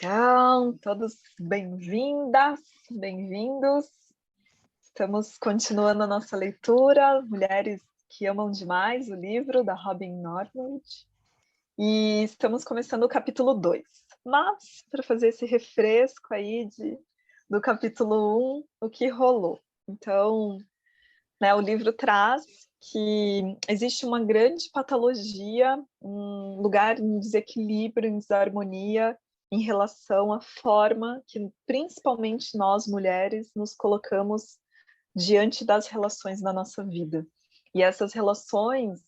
Então, todos bem-vindas, bem-vindos. Estamos continuando a nossa leitura, Mulheres que Amam Demais, o livro da Robin Norwood. E estamos começando o capítulo 2. Mas, para fazer esse refresco aí do capítulo 1, o que rolou? Então, o livro traz que existe uma grande patologia, um lugar em desequilíbrio, em desarmonia, em relação à forma que, principalmente nós, mulheres, nos colocamos diante das relações da nossa vida. E essas relações,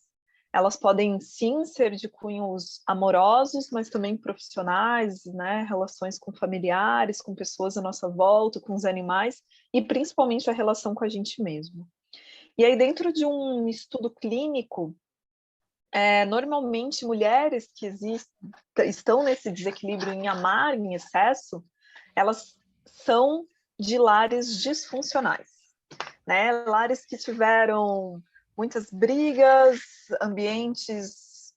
elas podem, sim, ser de cunhos amorosos, mas também profissionais, né? Relações com familiares, com pessoas à nossa volta, com os animais, e principalmente a relação com a gente mesmo. E aí, dentro de um estudo clínico, normalmente mulheres que estão nesse desequilíbrio em amar em excesso, elas são de lares disfuncionais, né? Lares que tiveram muitas brigas, ambientes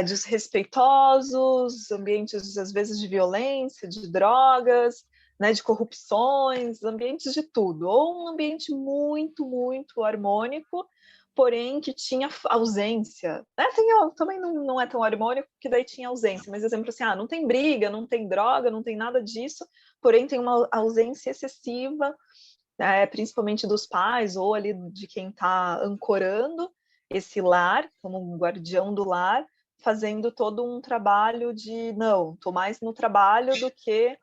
desrespeitosos, ambientes, às vezes, de violência, de drogas, né, de corrupções, ambientes de tudo, ou um ambiente muito, muito harmônico, porém que tinha ausência. Também não é tão harmônico, porque daí tinha ausência, mas exemplo assim, não tem briga, não tem droga, não tem nada disso, porém tem uma ausência excessiva, principalmente dos pais, ou ali de quem está ancorando esse lar, como um guardião do lar, fazendo todo um trabalho de, não, estou mais no trabalho do que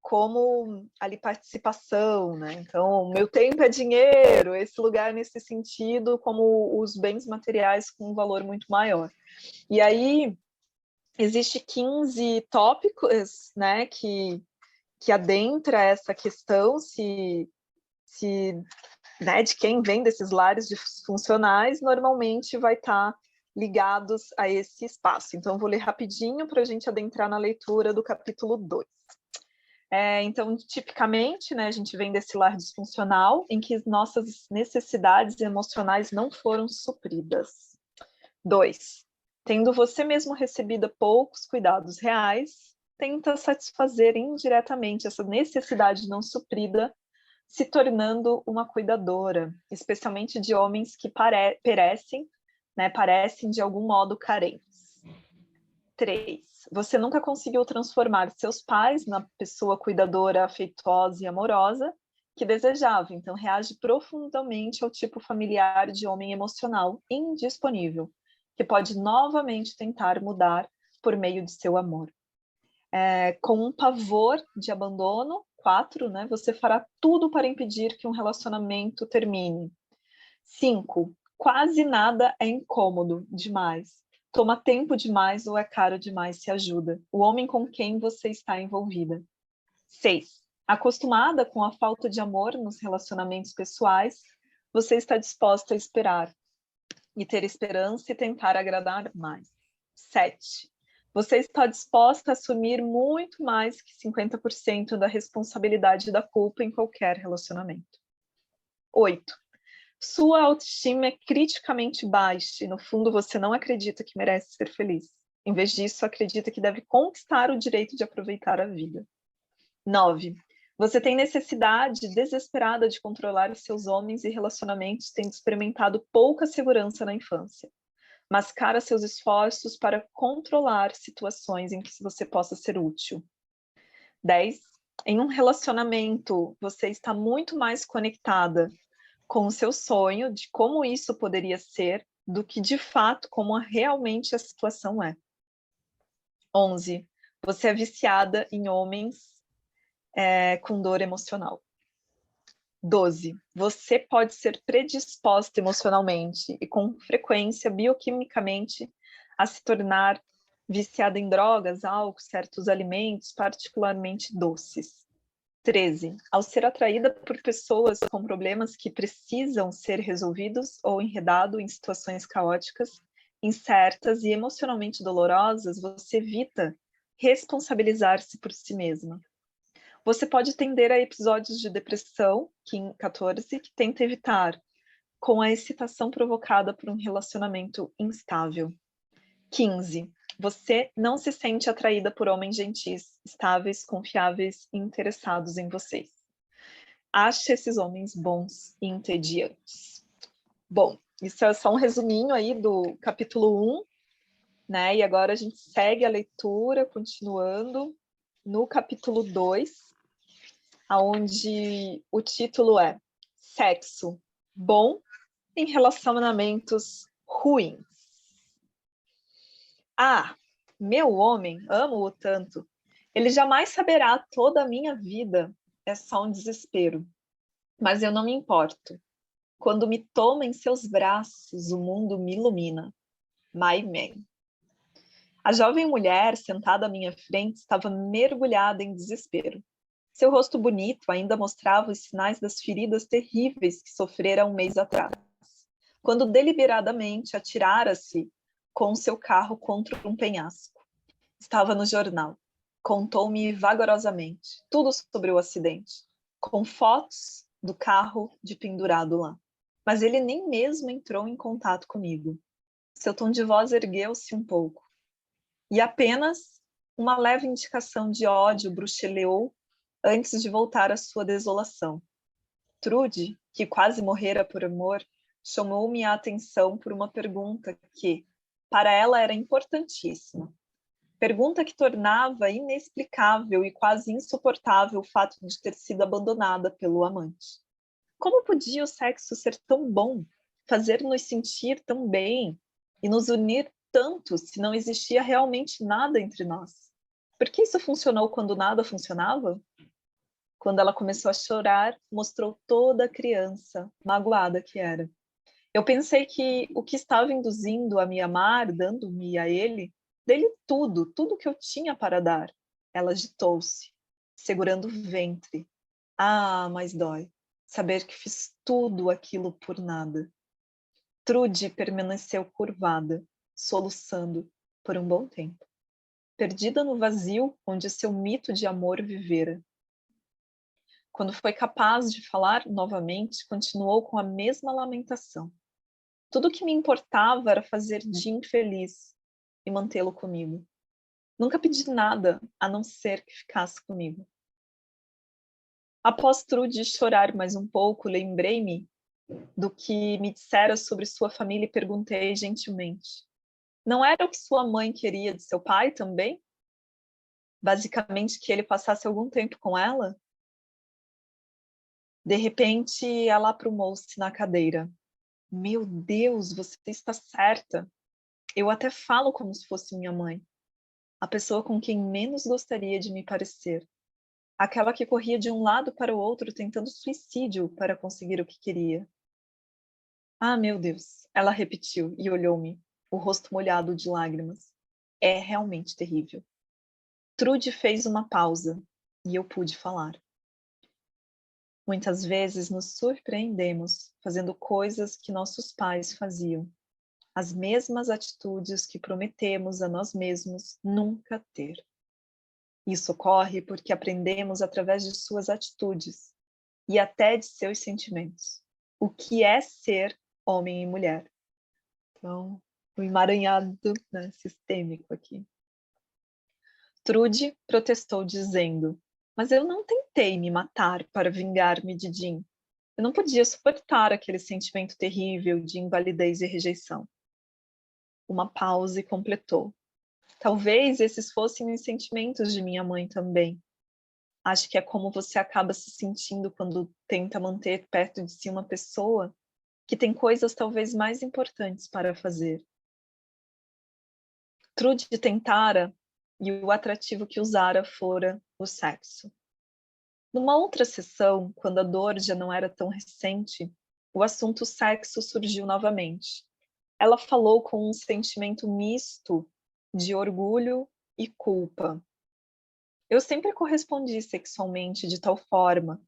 como ali participação, né? Então, meu tempo é dinheiro, esse lugar nesse sentido, como os bens materiais com um valor muito maior. E aí, existe 15 tópicos, né, que adentra essa questão, né, de quem vem desses lares disfuncionais, normalmente vai estar ligados a esse espaço. Então, vou ler rapidinho para a gente adentrar na leitura do capítulo 2. Então, tipicamente, né, a gente vem desse lar disfuncional em que nossas necessidades emocionais não foram supridas. 2. Tendo você mesmo recebido poucos cuidados reais, tenta satisfazer indiretamente essa necessidade não suprida, se tornando uma cuidadora, especialmente de homens que parecem de algum modo carentes. 3. Você nunca conseguiu transformar seus pais na pessoa cuidadora, afetuosa e amorosa que desejava, então reage profundamente ao tipo familiar de homem emocional indisponível, que pode novamente tentar mudar por meio de seu amor. Com um pavor de abandono, 4, né, você fará tudo para impedir que um relacionamento termine. 5. Quase nada é incômodo demais. Toma tempo demais ou é caro demais se ajuda. O homem com quem você está envolvida. 6. Acostumada com a falta de amor nos relacionamentos pessoais, você está disposta a esperar e ter esperança e tentar agradar mais. 7. Você está disposta a assumir muito mais que 50% da responsabilidade da culpa em qualquer relacionamento. 8. Sua autoestima é criticamente baixa e, no fundo, você não acredita que merece ser feliz. Em vez disso, acredita que deve conquistar o direito de aproveitar a vida. 9. Você tem necessidade desesperada de controlar os seus homens e relacionamentos, tendo experimentado pouca segurança na infância. Mascara seus esforços para controlar situações em que você possa ser útil. 10. Em um relacionamento, você está muito mais conectada com o seu sonho de como isso poderia ser do que, de fato, como realmente a situação é. 11. Você é viciada em homens com dor emocional. 12. Você pode ser predisposta emocionalmente e, com frequência, bioquimicamente, a se tornar viciada em drogas, álcool, certos alimentos, particularmente doces. 13. Ao ser atraída por pessoas com problemas que precisam ser resolvidos ou enredado em situações caóticas, incertas e emocionalmente dolorosas, você evita responsabilizar-se por si mesma. Você pode tender a episódios de depressão, 14, que tenta evitar, com a excitação provocada por um relacionamento instável. 15. Você não se sente atraída por homens gentis, estáveis, confiáveis e interessados em vocês. Ache esses homens bons e entediantes. Bom, isso é só um resuminho aí do capítulo 1, né? E agora a gente segue a leitura, continuando no capítulo 2, onde o título é Sexo Bom em Relacionamentos Ruins. Ah, meu homem, amo-o tanto. Ele jamais saberá toda a minha vida. É só um desespero. Mas eu não me importo. Quando me toma em seus braços, o mundo me ilumina. My man. A jovem mulher sentada à minha frente estava mergulhada em desespero. Seu rosto bonito ainda mostrava os sinais das feridas terríveis que sofrera um mês atrás, quando deliberadamente atirara-se com seu carro contra um penhasco. Estava no jornal. Contou-me vagarosamente tudo sobre o acidente, com fotos do carro de pendurado lá. Mas ele nem mesmo entrou em contato comigo. Seu tom de voz ergueu-se um pouco. E apenas uma leve indicação de ódio bruxeleou antes de voltar à sua desolação. Trude, que quase morrera por amor, chamou minha atenção por uma pergunta que, para ela, era importantíssima. Pergunta que tornava inexplicável e quase insuportável o fato de ter sido abandonada pelo amante. Como podia o sexo ser tão bom, fazer-nos sentir tão bem e nos unir tanto se não existia realmente nada entre nós? Por que isso funcionou quando nada funcionava? Quando ela começou a chorar, mostrou toda a criança magoada que era. Eu pensei que o que estava induzindo a me amar, dando-me a ele, dele tudo, tudo que eu tinha para dar. Ela agitou-se, segurando o ventre. Ah, mas dói saber que fiz tudo aquilo por nada. Trude permaneceu curvada, soluçando por um bom tempo, perdida no vazio onde seu mito de amor vivera. Quando foi capaz de falar novamente, continuou com a mesma lamentação. Tudo o que me importava era fazer Jim feliz e mantê-lo comigo. Nunca pedi nada a não ser que ficasse comigo. Após Trude chorar mais um pouco, lembrei-me do que me dissera sobre sua família e perguntei gentilmente. Não era o que sua mãe queria de seu pai também? Basicamente que ele passasse algum tempo com ela? De repente, ela aprumou-se na cadeira. Meu Deus, você está certa. Eu até falo como se fosse minha mãe. A pessoa com quem menos gostaria de me parecer. Aquela que corria de um lado para o outro tentando suicídio para conseguir o que queria. Ah, meu Deus, ela repetiu e olhou-me, o rosto molhado de lágrimas. É realmente terrível. Trude fez uma pausa e eu pude falar. Muitas vezes nos surpreendemos fazendo coisas que nossos pais faziam. As mesmas atitudes que prometemos a nós mesmos nunca ter. Isso ocorre porque aprendemos através de suas atitudes e até de seus sentimentos. O que é ser homem e mulher? Então, um emaranhado, né, sistêmico aqui. Trude protestou dizendo, mas eu não tentei me matar para vingar-me de Jim. Eu não podia suportar aquele sentimento terrível de invalidez e rejeição. Uma pausa e completou. Talvez esses fossem os sentimentos de minha mãe também. Acho que é como você acaba se sentindo quando tenta manter perto de si uma pessoa que tem coisas talvez mais importantes para fazer. Trude tentara e o atrativo que usara fora o sexo. Numa outra sessão, quando a dor já não era tão recente, o assunto sexo surgiu novamente. Ela falou com um sentimento misto de orgulho e culpa. Eu sempre correspondi sexualmente de tal forma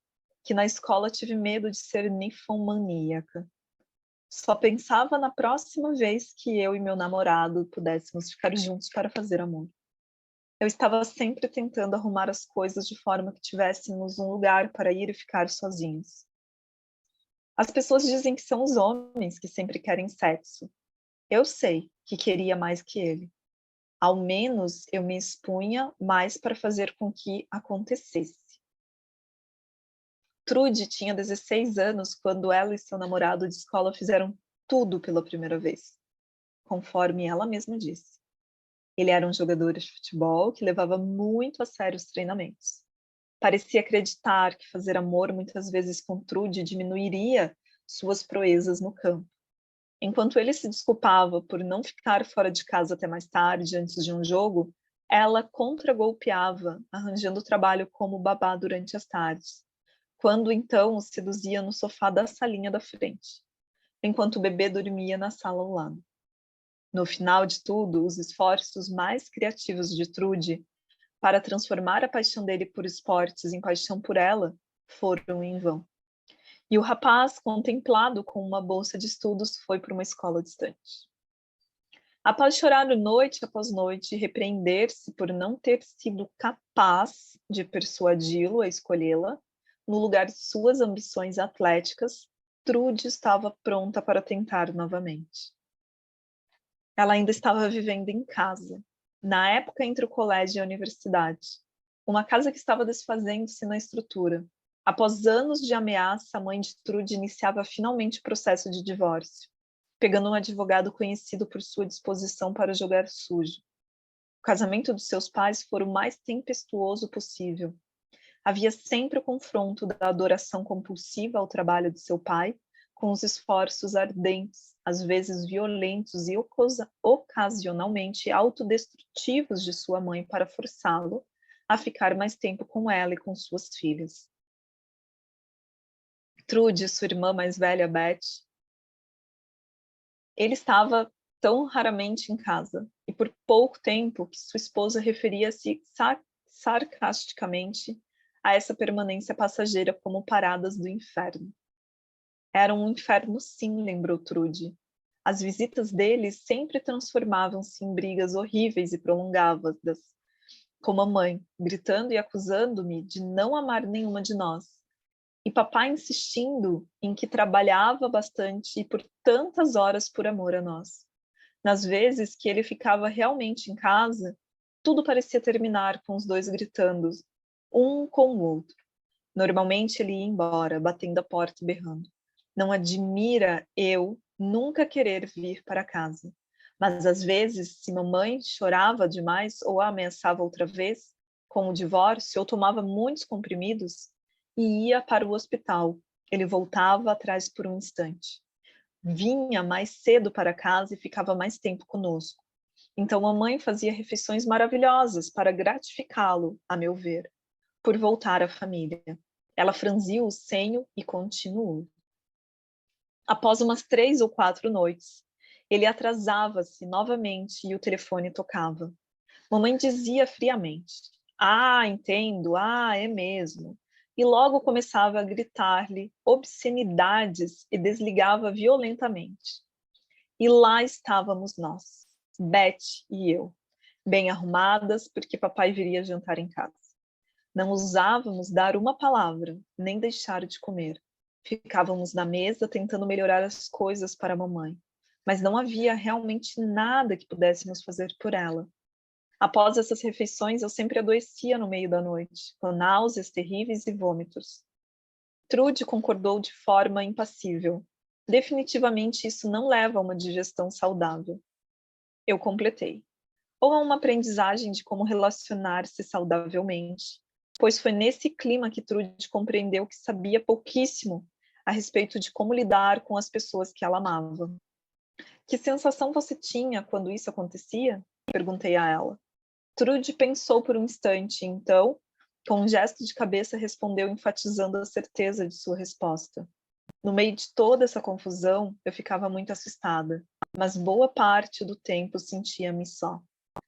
que na escola tive medo de ser ninfomaníaca. Só pensava na próxima vez que eu e meu namorado pudéssemos ficar juntos para fazer amor. Eu estava sempre tentando arrumar as coisas de forma que tivéssemos um lugar para ir e ficar sozinhos. As pessoas dizem que são os homens que sempre querem sexo. Eu sei que queria mais que ele. Ao menos eu me expunha mais para fazer com que acontecesse. Trude tinha 16 anos quando ela e seu namorado de escola fizeram tudo pela primeira vez, conforme ela mesma disse. Ele era um jogador de futebol que levava muito a sério os treinamentos. Parecia acreditar que fazer amor muitas vezes com Trude diminuiria suas proezas no campo. Enquanto ele se desculpava por não ficar fora de casa até mais tarde, antes de um jogo, ela contragolpeava, arranjando trabalho como babá durante as tardes, quando então o seduzia no sofá da salinha da frente, enquanto o bebê dormia na sala ao lado. No final de tudo, os esforços mais criativos de Trude para transformar a paixão dele por esportes em paixão por ela foram em vão. E o rapaz, contemplado com uma bolsa de estudos, foi para uma escola distante. Após chorar noite após noite e repreender-se por não ter sido capaz de persuadi-lo a escolhê-la, no lugar de suas ambições atléticas, Trude estava pronta para tentar novamente. Ela ainda estava vivendo em casa, na época entre o colégio e a universidade, uma casa que estava desfazendo-se na estrutura. Após anos de ameaça, a mãe de Trude iniciava finalmente o processo de divórcio, pegando um advogado conhecido por sua disposição para jogar sujo. O casamento dos seus pais foi o mais tempestuoso possível. Havia sempre o confronto da adoração compulsiva ao trabalho de seu pai com os esforços ardentes, às vezes violentos e ocasionalmente autodestrutivos de sua mãe para forçá-lo a ficar mais tempo com ela e com suas filhas. Trude, sua irmã mais velha, Beth, ele estava tão raramente em casa, e por pouco tempo que sua esposa referia-se sarcasticamente a essa permanência passageira como paradas do inferno. Era um inferno sim, lembrou Trude. As visitas dele sempre transformavam-se em brigas horríveis e prolongadas, como a mãe, gritando e acusando-me de não amar nenhuma de nós, e papai insistindo em que trabalhava bastante e por tantas horas por amor a nós. Nas vezes que ele ficava realmente em casa, tudo parecia terminar com os dois gritando, um com o outro. Normalmente ele ia embora, batendo a porta e berrando. Não admira eu nunca querer vir para casa. Mas às vezes, se mamãe chorava demais ou a ameaçava outra vez, com o divórcio, ou tomava muitos comprimidos, e ia para o hospital. Ele voltava atrás por um instante. Vinha mais cedo para casa e ficava mais tempo conosco. Então mamãe fazia refeições maravilhosas para gratificá-lo, a meu ver, por voltar à família. Ela franziu o senho e continuou. Após umas 3 ou 4 noites, ele atrasava-se novamente e o telefone tocava. Mamãe dizia friamente: "Ah, entendo, é mesmo." E logo começava a gritar-lhe obscenidades e desligava violentamente. E lá estávamos nós, Beth e eu, bem arrumadas, porque papai viria jantar em casa. Não ousávamos dar uma palavra, nem deixar de comer. Ficávamos na mesa tentando melhorar as coisas para a mamãe, mas não havia realmente nada que pudéssemos fazer por ela. Após essas refeições, eu sempre adoecia no meio da noite, com náuseas terríveis e vômitos. Trude concordou de forma impassível. Definitivamente isso não leva a uma digestão saudável. Eu completei. Ou a uma aprendizagem de como relacionar-se saudavelmente, pois foi nesse clima que Trude compreendeu que sabia pouquíssimo a respeito de como lidar com as pessoas que ela amava. Que sensação você tinha quando isso acontecia? Perguntei a ela. Trude pensou por um instante, então, com um gesto de cabeça, respondeu, enfatizando a certeza de sua resposta. No meio de toda essa confusão, eu ficava muito assustada, mas boa parte do tempo sentia-me só.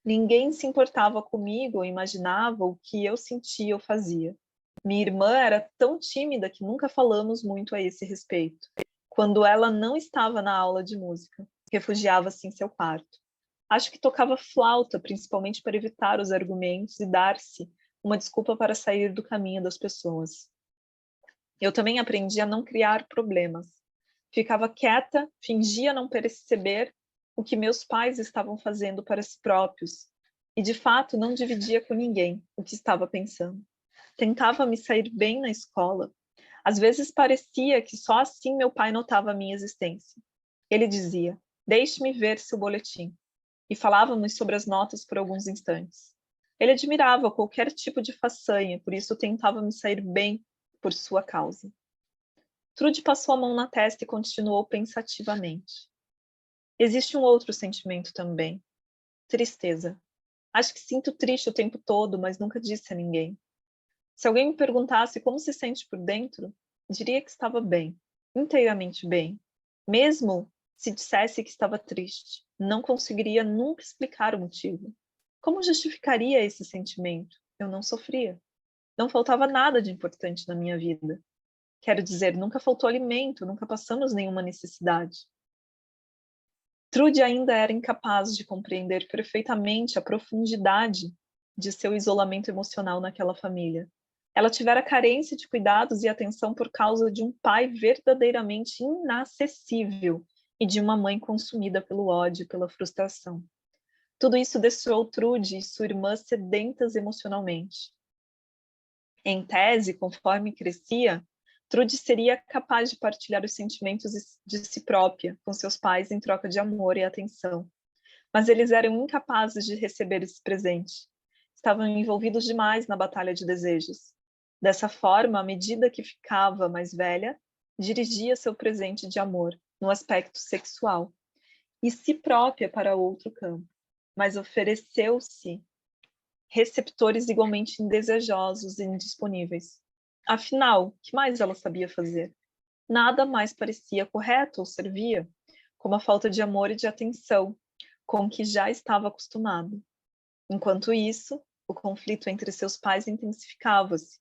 Ninguém se importava comigo ou imaginava o que eu sentia ou fazia. Minha irmã era tão tímida que nunca falamos muito a esse respeito. Quando ela não estava na aula de música, refugiava-se em seu quarto. Acho que tocava flauta, principalmente para evitar os argumentos e dar-se uma desculpa para sair do caminho das pessoas. Eu também aprendi a não criar problemas. Ficava quieta, fingia não perceber o que meus pais estavam fazendo para si próprios, E, de fato, não dividia com ninguém o que estava pensando. Tentava me sair bem na escola. Às vezes parecia que só assim meu pai notava a minha existência. Ele dizia: "Deixe-me ver seu boletim." E falávamos sobre as notas por alguns instantes. Ele admirava qualquer tipo de façanha, por isso tentava me sair bem por sua causa. Trude passou a mão na testa e continuou pensativamente. Existe um outro sentimento também: tristeza. Acho que sinto triste o tempo todo, mas nunca disse a ninguém. Se alguém me perguntasse como se sente por dentro, diria que estava bem, inteiramente bem. Mesmo se dissesse que estava triste, não conseguiria nunca explicar o motivo. Como justificaria esse sentimento? Eu não sofria. Não faltava nada de importante na minha vida. Quero dizer, nunca faltou alimento, nunca passamos nenhuma necessidade. Trude ainda era incapaz de compreender perfeitamente a profundidade de seu isolamento emocional naquela família. Ela tivera carência de cuidados e atenção por causa de um pai verdadeiramente inacessível e de uma mãe consumida pelo ódio e pela frustração. Tudo isso deixou Trude e sua irmã sedentas emocionalmente. Em tese, conforme crescia, Trude seria capaz de partilhar os sentimentos de si própria com seus pais em troca de amor e atenção. Mas eles eram incapazes de receber esse presente. Estavam envolvidos demais na batalha de desejos. Dessa forma, à medida que ficava mais velha, dirigia seu presente de amor no aspecto sexual e si própria para outro campo, mas ofereceu-se receptores igualmente indesejosos e indisponíveis. Afinal, o que mais ela sabia fazer? Nada mais parecia correto ou servia, como a falta de amor e de atenção com que já estava acostumado. Enquanto isso, o conflito entre seus pais intensificava-se.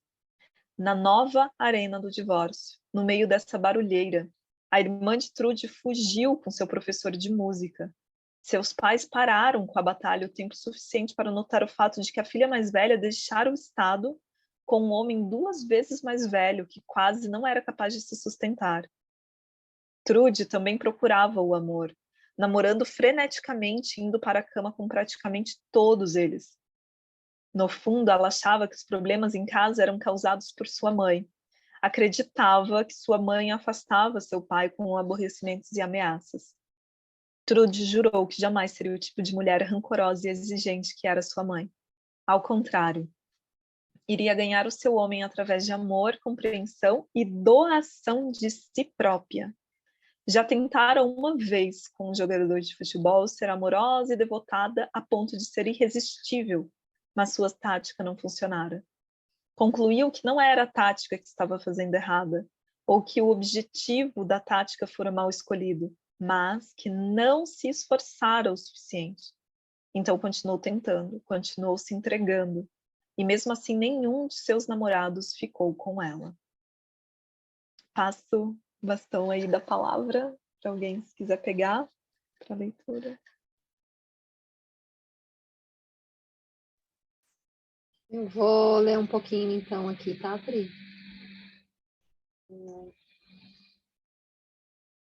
Na nova arena do divórcio, no meio dessa barulheira, a irmã de Trude fugiu com seu professor de música. Seus pais pararam com a batalha o tempo suficiente para notar o fato de que a filha mais velha deixara o estado com um homem 2 vezes mais velho, que quase não era capaz de se sustentar. Trude também procurava o amor, namorando freneticamente, indo para a cama com praticamente todos eles. No fundo, ela achava que os problemas em casa eram causados por sua mãe. Acreditava que sua mãe afastava seu pai com aborrecimentos e ameaças. Trude jurou que jamais seria o tipo de mulher rancorosa e exigente que era sua mãe. Ao contrário, iria ganhar o seu homem através de amor, compreensão e doação de si própria. Já tentaram uma vez com um jogador de futebol ser amorosa e devotada a ponto de ser irresistível, mas sua tática não funcionara. Concluiu que não era a tática que estava fazendo errada, ou que o objetivo da tática fora mal escolhido, mas que não se esforçara o suficiente. Então continuou tentando, continuou se entregando, e mesmo assim nenhum de seus namorados ficou com ela. Passo o bastão aí da palavra para alguém se quiser pegar para a leitura. Eu vou ler um pouquinho então aqui, tá, Pri?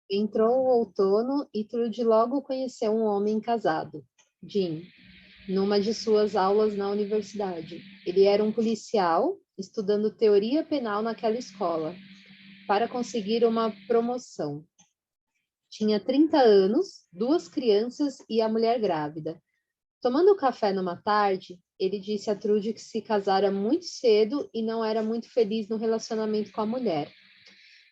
Entrou o outono e Trude logo conheceu um homem casado, Jim, numa de suas aulas na universidade. Ele era um policial, estudando teoria penal naquela escola, para conseguir uma promoção. Tinha 30 anos, 2 crianças e a mulher grávida. Tomando café numa tarde, ele disse a Trude que se casara muito cedo e não era muito feliz no relacionamento com a mulher.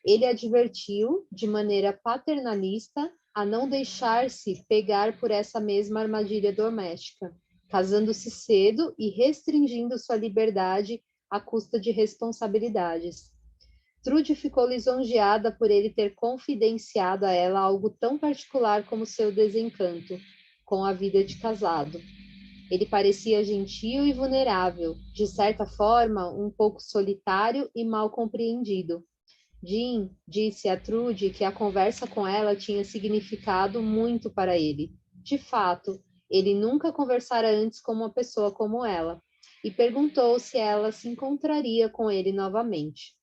Ele advertiu, de maneira paternalista, a não deixar-se pegar por essa mesma armadilha doméstica, casando-se cedo e restringindo sua liberdade à custa de responsabilidades. Trude ficou lisonjeada por ele ter confidenciado a ela algo tão particular como seu desencanto com a vida de casado. Ele parecia gentil e vulnerável, de certa forma um pouco solitário e mal compreendido. Jim disse a Trude que a conversa com ela tinha significado muito para ele. De fato, ele nunca conversara antes com uma pessoa como ela, e perguntou se ela se encontraria com ele novamente.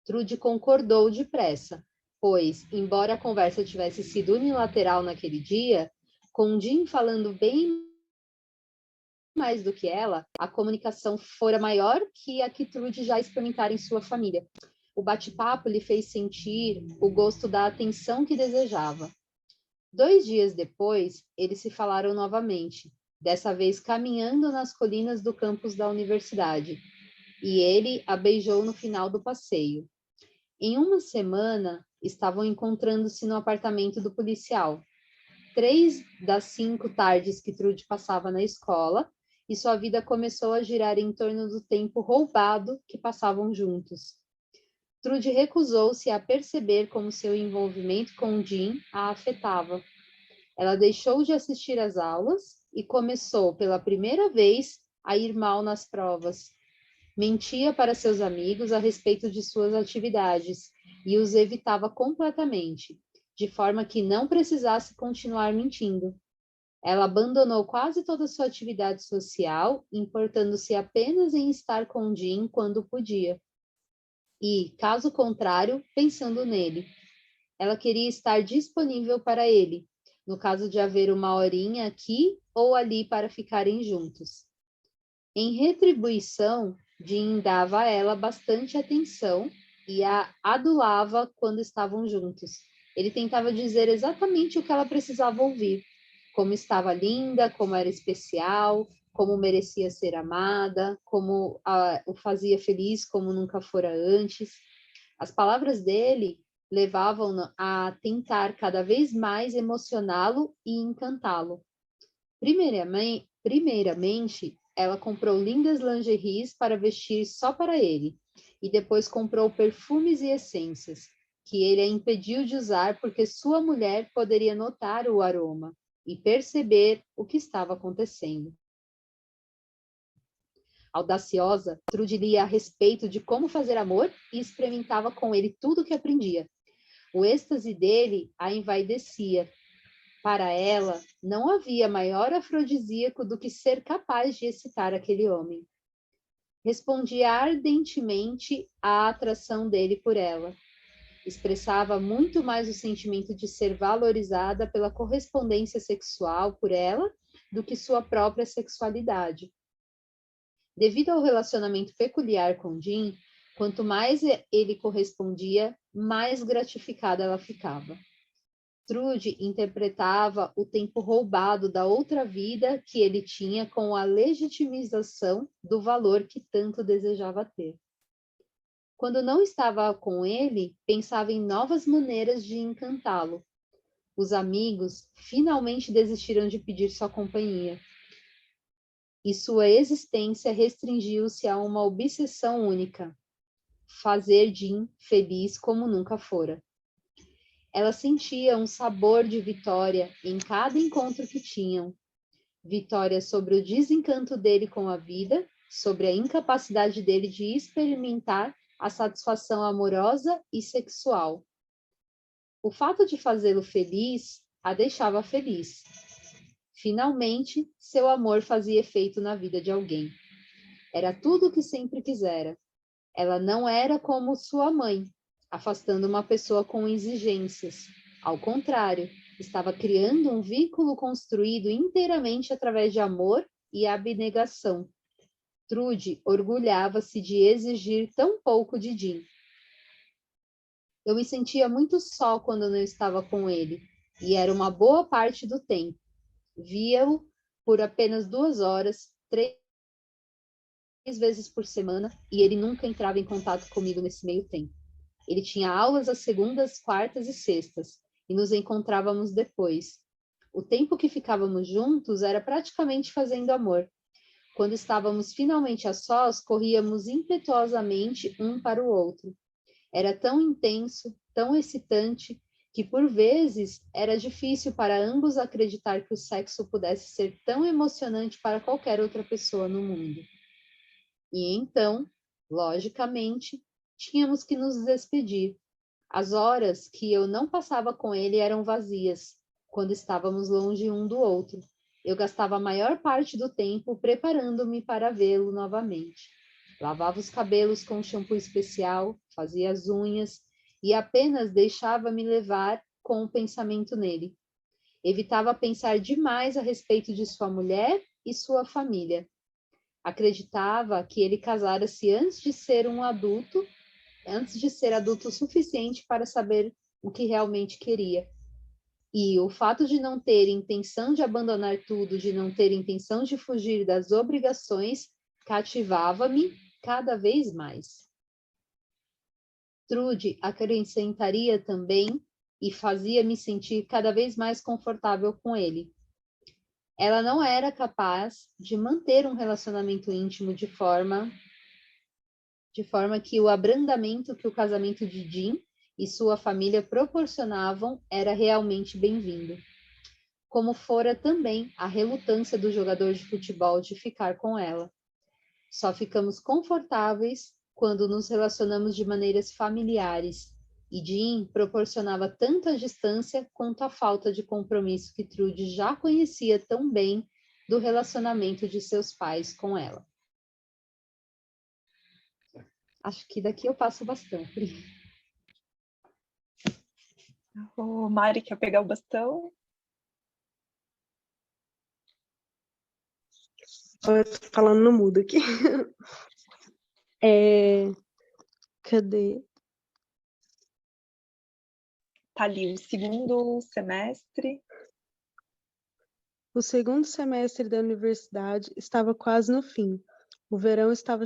Trude concordou depressa, pois, embora a conversa tivesse sido unilateral naquele dia, com Jim falando bem mais do que ela, a comunicação fora maior que a que Trude já experimentara em sua família. O bate-papo lhe fez sentir o gosto da atenção que desejava. 2 dias depois, eles se falaram novamente, dessa vez caminhando nas colinas do campus da universidade, e ele a beijou no final do passeio. Em uma semana, estavam encontrando-se no apartamento do policial. 3 das 5 tardes que Trude passava na escola, e sua vida começou a girar em torno do tempo roubado que passavam juntos. Trude recusou-se a perceber como seu envolvimento com Jim a afetava. Ela deixou de assistir às aulas e começou, pela primeira vez, a ir mal nas provas. Mentia para seus amigos a respeito de suas atividades e os evitava completamente, de forma que não precisasse continuar mentindo. Ela abandonou quase toda a sua atividade social, importando-se apenas em estar com Jim quando podia. E, caso contrário, pensando nele. Ela queria estar disponível para ele, no caso de haver uma horinha aqui ou ali para ficarem juntos. Em retribuição, Jim dava a ela bastante atenção e a adulava quando estavam juntos. Ele tentava dizer exatamente o que ela precisava ouvir, como estava linda, como era especial, como merecia ser amada, como o fazia feliz como nunca fora antes. As palavras dele levavam-no a tentar cada vez mais emocioná-lo e encantá-lo. Primeiramente, ela comprou lindas lingeries para vestir só para ele, e depois comprou perfumes e essências, que ele a impediu de usar porque sua mulher poderia notar o aroma e perceber o que estava acontecendo. Audaciosa, Trude lia a respeito de como fazer amor e experimentava com ele tudo o que aprendia. O êxtase dele a envaidecia. Para ela, não havia maior afrodisíaco do que ser capaz de excitar aquele homem. Respondia ardentemente à atração dele por ela. Expressava muito mais o sentimento de ser valorizada pela correspondência sexual por ela do que sua própria sexualidade. Devido ao relacionamento peculiar com Jim, quanto mais ele correspondia, mais gratificada ela ficava. Trude interpretava o tempo roubado da outra vida que ele tinha com a legitimização do valor que tanto desejava ter. Quando não estava com ele, pensava em novas maneiras de encantá-lo. Os amigos finalmente desistiram de pedir sua companhia, e sua existência restringiu-se a uma obsessão única: fazer Jim feliz como nunca fora. Ela sentia um sabor de vitória em cada encontro que tinham. Vitória sobre o desencanto dele com a vida, sobre a incapacidade dele de experimentar a satisfação amorosa e sexual. O fato de fazê-lo feliz a deixava feliz. Finalmente, seu amor fazia efeito na vida de alguém. Era tudo o que sempre quisera. Ela não era como sua mãe, afastando uma pessoa com exigências. Ao contrário, estava criando um vínculo construído inteiramente através de amor e abnegação. Trude orgulhava-se de exigir tão pouco de Jim. Eu me sentia muito só quando não estava com ele, e era uma boa parte do tempo. Via-o por apenas 2 horas, 3 vezes por semana, e ele nunca entrava em contato comigo nesse meio tempo. Ele tinha aulas às segundas, quartas e sextas, e nos encontrávamos depois. O tempo que ficávamos juntos era praticamente fazendo amor. Quando estávamos finalmente a sós, corríamos impetuosamente um para o outro. Era tão intenso, tão excitante, que por vezes era difícil para ambos acreditar que o sexo pudesse ser tão emocionante para qualquer outra pessoa no mundo. E então, logicamente, tínhamos que nos despedir. As horas que eu não passava com ele eram vazias, quando estávamos longe um do outro. Eu gastava a maior parte do tempo preparando-me para vê-lo novamente. Lavava os cabelos com shampoo especial, fazia as unhas e apenas deixava-me levar com o pensamento nele. Evitava pensar demais a respeito de sua mulher e sua família. Acreditava que ele casara-se antes de ser adulto o suficiente para saber o que realmente queria. E o fato de não ter intenção de abandonar tudo, de não ter intenção de fugir das obrigações, cativava-me cada vez mais. Trude acrescentaria também e fazia-me sentir cada vez mais confortável com ele. Ela não era capaz de manter um relacionamento íntimo de forma que o abrandamento que o casamento de Jim e sua família proporcionavam era realmente bem-vindo. Como fora também a relutância do jogador de futebol de ficar com ela. Só ficamos confortáveis quando nos relacionamos de maneiras familiares, e Jim proporcionava tanto a distância quanto a falta de compromisso que Trude já conhecia tão bem do relacionamento de seus pais com ela. Acho que daqui eu passo bastante. O Mari quer pegar o bastão? Eu tô falando no mudo aqui. Cadê? Tá ali, o segundo semestre. O segundo semestre da universidade estava quase no fim. O verão estava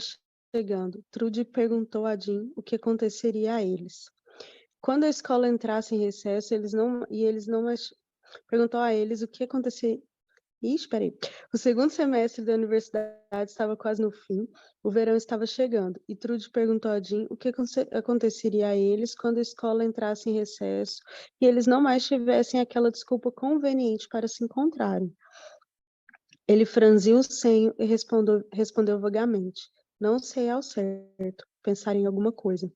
chegando. Trude perguntou a Jim o que aconteceria a eles. Quando a escola entrasse em recesso, eles não mais perguntou a eles o que aconteceria. Espera aí. O segundo semestre da universidade estava quase no fim, o verão estava chegando, e Trude perguntou a Jim o que aconteceria a eles quando a escola entrasse em recesso e eles não mais tivessem aquela desculpa conveniente para se encontrarem. Ele franziu o senho e respondeu vagamente. Não sei ao certo, pensar em alguma coisa.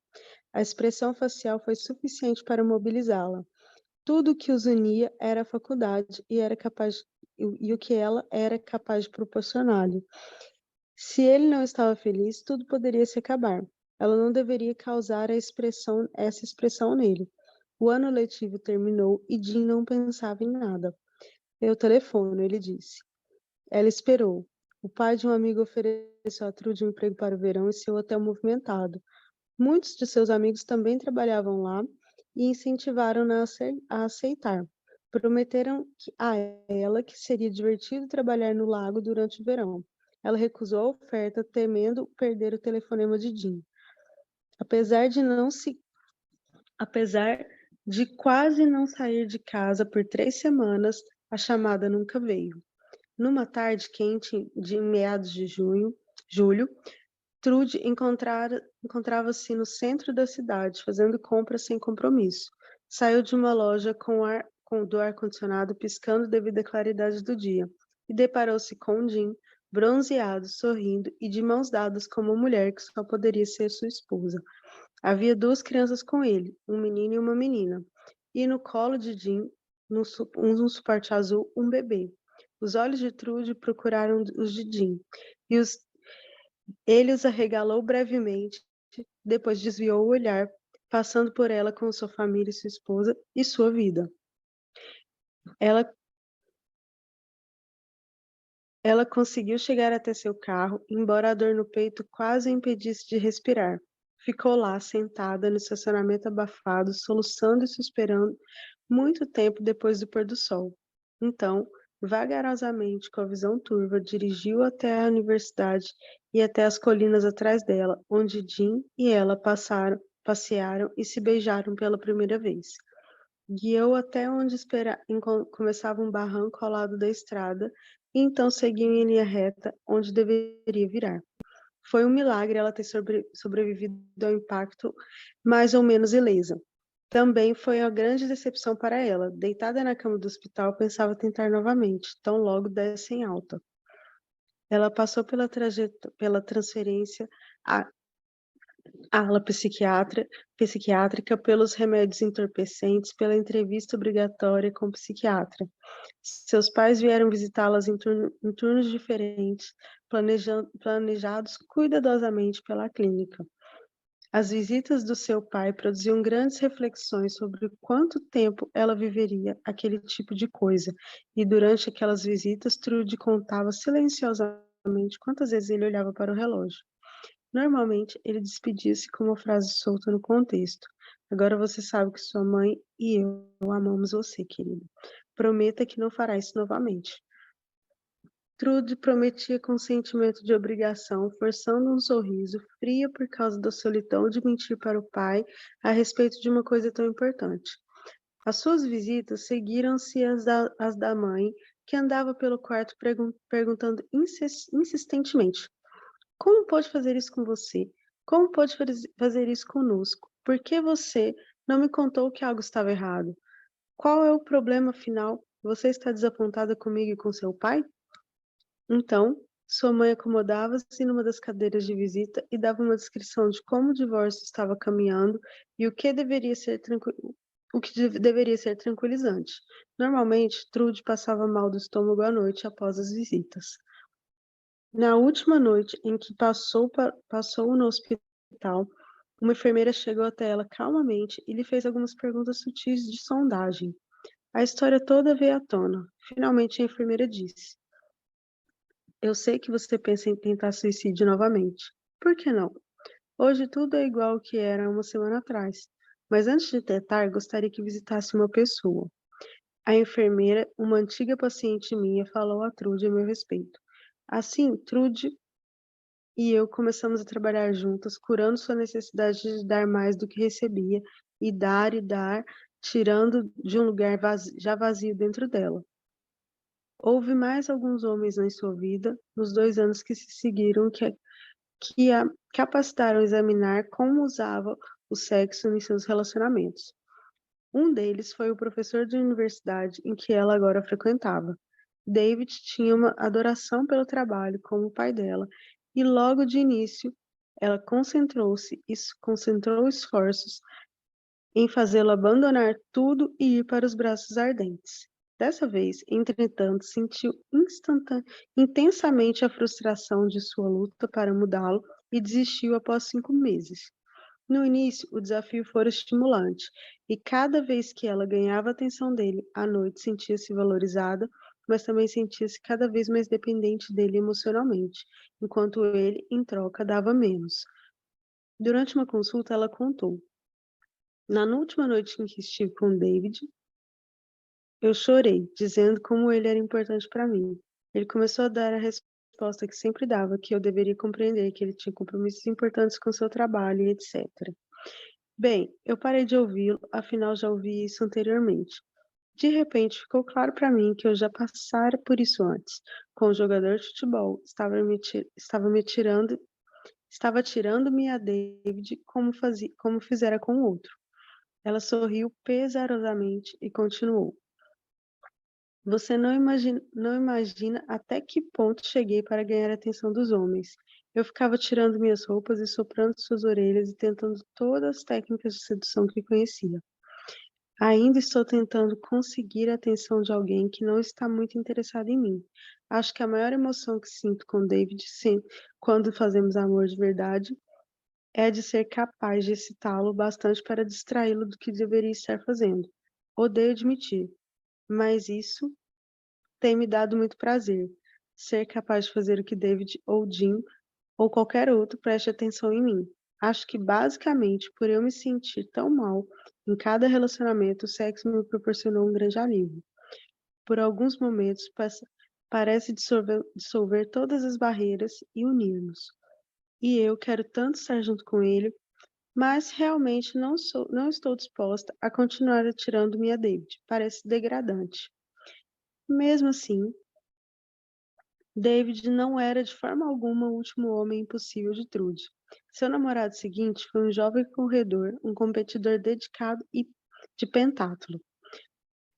A expressão facial foi suficiente para mobilizá-la. Tudo o que os unia era a faculdade e o que ela era capaz de proporcionar-lhe. Se ele não estava feliz, tudo poderia se acabar. Ela não deveria causar essa expressão nele. O ano letivo terminou e Jim não pensava em nada. Eu telefono, ele disse. Ela esperou. O pai de um amigo ofereceu a Trude um emprego para o verão em seu hotel movimentado. Muitos de seus amigos também trabalhavam lá e incentivaram-na a aceitar. Prometeram a ela que seria divertido trabalhar no lago durante o verão. Ela recusou a oferta, temendo perder o telefonema de Jim. Apesar de quase não sair de casa por 3 semanas, a chamada nunca veio. Numa tarde quente de meados de julho, Trude encontrava-se no centro da cidade, fazendo compras sem compromisso. Saiu de uma loja do ar-condicionado piscando devido à claridade do dia, e deparou-se com Jim, bronzeado, sorrindo e de mãos dadas com uma mulher que só poderia ser sua esposa. Havia 2 crianças com ele, um menino e uma menina, e no colo de Jim, um suporte azul, um bebê. Os olhos de Trude procuraram os de Jim, e ele os arregalou brevemente, depois desviou o olhar, passando por ela com sua família, sua esposa e sua vida. Ela conseguiu chegar até seu carro, embora a dor no peito quase a impedisse de respirar. Ficou lá, sentada no estacionamento abafado, soluçando e suspirando muito tempo depois do pôr do sol. Então, vagarosamente, com a visão turva, dirigiu até a universidade e até as colinas atrás dela, onde Jim e ela passearam e se beijaram pela primeira vez. Guiou até onde começava um barranco ao lado da estrada, e então seguiu em linha reta, onde deveria virar. Foi um milagre ela ter sobrevivido ao impacto mais ou menos ilesa. Também foi uma grande decepção para ela. Deitada na cama do hospital, pensava tentar novamente, tão logo desse em alta. Ela passou pela transferência à ala psiquiátrica, pelos remédios entorpecentes, pela entrevista obrigatória com o psiquiatra. Seus pais vieram visitá-las em turnos diferentes, planejados cuidadosamente pela clínica. As visitas do seu pai produziam grandes reflexões sobre quanto tempo ela viveria aquele tipo de coisa, e durante aquelas visitas, Trude contava silenciosamente quantas vezes ele olhava para o relógio. Normalmente, ele despedia-se com uma frase solta no contexto. Agora você sabe que sua mãe e eu amamos você, querido. Prometa que não fará isso novamente. Trude prometia com sentimento de obrigação, forçando um sorriso, fria por causa da solidão de mentir para o pai a respeito de uma coisa tão importante. As suas visitas seguiram-se as da mãe, que andava pelo quarto perguntando insistentemente: como pode fazer isso com você? Como pode fazer isso conosco? Por que você não me contou que algo estava errado? Qual é o problema final? Você está desapontada comigo e com seu pai? Então, sua mãe acomodava-se numa das cadeiras de visita e dava uma descrição de como o divórcio estava caminhando e o que deveria ser tranquilizante. Normalmente, Trude passava mal do estômago à noite após as visitas. Na última noite em que passou no hospital, uma enfermeira chegou até ela calmamente e lhe fez algumas perguntas sutis de sondagem. A história toda veio à tona. Finalmente, a enfermeira disse: eu sei que você pensa em tentar suicídio novamente. Por que não? Hoje tudo é igual ao que era uma semana atrás. Mas antes de tentar, gostaria que visitasse uma pessoa. A enfermeira, uma antiga paciente minha, falou a Trude a meu respeito. Assim, Trude e eu começamos a trabalhar juntas, curando sua necessidade de dar mais do que recebia, e dar, tirando de um lugar já vazio dentro dela. Houve mais alguns homens em sua vida, nos 2 anos que se seguiram, que a capacitaram a examinar como usava o sexo em seus relacionamentos. Um deles foi o professor de universidade em que ela agora frequentava. David tinha uma adoração pelo trabalho como o pai dela, e logo de início ela concentrou esforços em fazê-lo abandonar tudo e ir para os braços ardentes. Dessa vez, entretanto, sentiu intensamente a frustração de sua luta para mudá-lo e desistiu após 5 meses. No início, o desafio fora estimulante, e cada vez que ela ganhava a atenção dele, à noite sentia-se valorizada, mas também sentia-se cada vez mais dependente dele emocionalmente, enquanto ele, em troca, dava menos. Durante uma consulta, ela contou: na última noite em que estive com David, eu chorei, dizendo como ele era importante para mim. Ele começou a dar a resposta que sempre dava, que eu deveria compreender que ele tinha compromissos importantes com seu trabalho e etc. Bem, eu parei de ouvi-lo, afinal já ouvi isso anteriormente. De repente, ficou claro para mim que eu já passara por isso antes. Com o jogador de futebol, estava tirando-me a David como fizera com o outro. Ela sorriu pesarosamente e continuou: você não imagina até que ponto cheguei para ganhar a atenção dos homens. Eu ficava tirando minhas roupas e soprando suas orelhas e tentando todas as técnicas de sedução que conhecia. Ainda estou tentando conseguir a atenção de alguém que não está muito interessado em mim. Acho que a maior emoção que sinto com David quando fazemos amor de verdade é de ser capaz de excitá-lo bastante para distraí-lo do que deveria estar fazendo. Odeio admitir, mas isso tem me dado muito prazer. Ser capaz de fazer o que David ou Jim ou qualquer outro preste atenção em mim. Acho que basicamente por eu me sentir tão mal em cada relacionamento, o sexo me proporcionou um grande alívio. Por alguns momentos parece dissolver todas as barreiras e unir-nos. E eu quero tanto estar junto com ele, mas realmente não estou disposta a continuar atirando-me a David. Parece degradante. Mesmo assim, David não era de forma alguma o último homem impossível de Trude. Seu namorado seguinte foi um jovem corredor, um competidor dedicado e de pentatlo.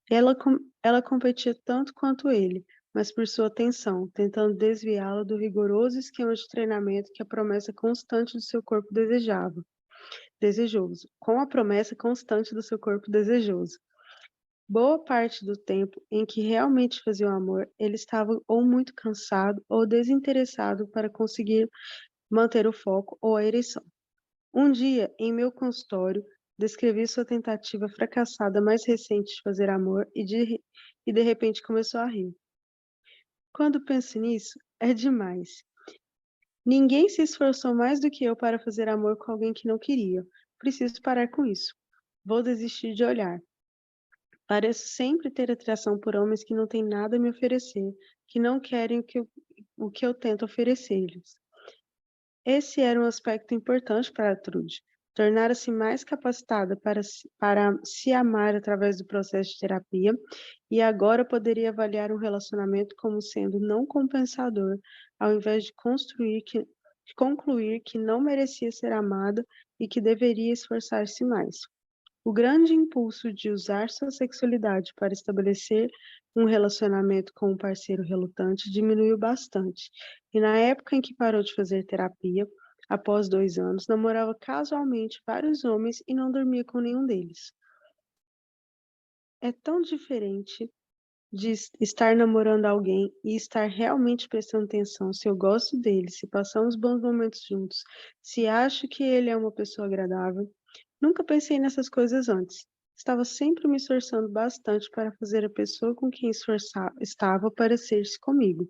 Ela competia tanto quanto ele, mas por sua atenção, tentando desviá-la do rigoroso esquema de treinamento que a promessa constante do seu corpo desejoso, com a promessa constante do seu corpo desejoso. Boa parte do tempo em que realmente faziam amor, ele estava ou muito cansado ou desinteressado para conseguir manter o foco ou a ereção. Um dia, em meu consultório, descrevi sua tentativa fracassada mais recente de fazer amor e de repente começou a rir. Quando penso nisso, é demais. Ninguém se esforçou mais do que eu para fazer amor com alguém que não queria. Preciso parar com isso. Vou desistir de olhar. Pareço sempre ter atração por homens que não têm nada a me oferecer, que não querem o que eu tento oferecer-lhes. Esse era um aspecto importante para a Trude. Tornara-se mais capacitada para se amar através do processo de terapia e agora poderia avaliar um relacionamento como sendo não compensador, ao invés de concluir que não merecia ser amada e que deveria esforçar-se mais. O grande impulso de usar sua sexualidade para estabelecer um relacionamento com um parceiro relutante diminuiu bastante, e na época em que parou de fazer terapia, após 2 anos, namorava casualmente vários homens e não dormia com nenhum deles. É tão diferente de estar namorando alguém e estar realmente prestando atenção se eu gosto dele, se passamos bons momentos juntos, se acho que ele é uma pessoa agradável. Nunca pensei nessas coisas antes. Estava sempre me esforçando bastante para fazer a pessoa com quem estava parecer-se comigo,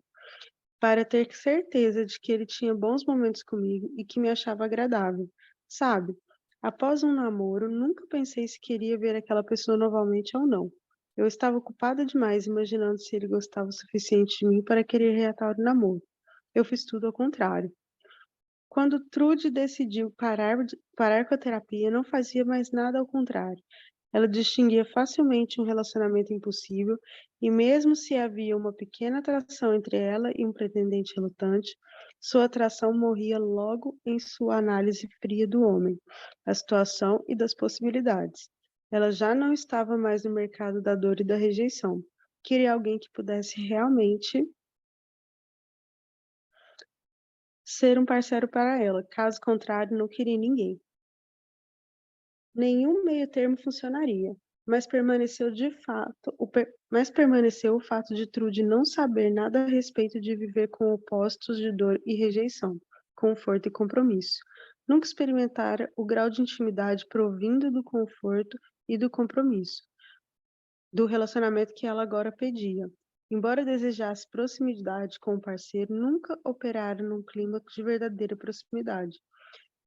para ter certeza de que ele tinha bons momentos comigo e que me achava agradável. Sabe, após um namoro, nunca pensei se queria ver aquela pessoa novamente ou não. Eu estava ocupada demais imaginando se ele gostava o suficiente de mim para querer reatar o namoro. Eu fiz tudo ao contrário. Quando Trude decidiu parar com a terapia, não fazia mais nada ao contrário. Ela distinguia facilmente um relacionamento impossível, e mesmo se havia uma pequena atração entre ela e um pretendente relutante, sua atração morria logo em sua análise fria do homem, da situação e das possibilidades. Ela já não estava mais no mercado da dor e da rejeição. Queria alguém que pudesse realmente ser um parceiro para ela, caso contrário, não queria ninguém. Nenhum meio-termo funcionaria, mas permaneceu o fato de Trude não saber nada a respeito de viver com opostos de dor e rejeição, conforto e compromisso. Nunca experimentara o grau de intimidade provindo do conforto e do compromisso, do relacionamento que ela agora pedia. Embora desejasse proximidade com o parceiro, nunca operara num clima de verdadeira proximidade.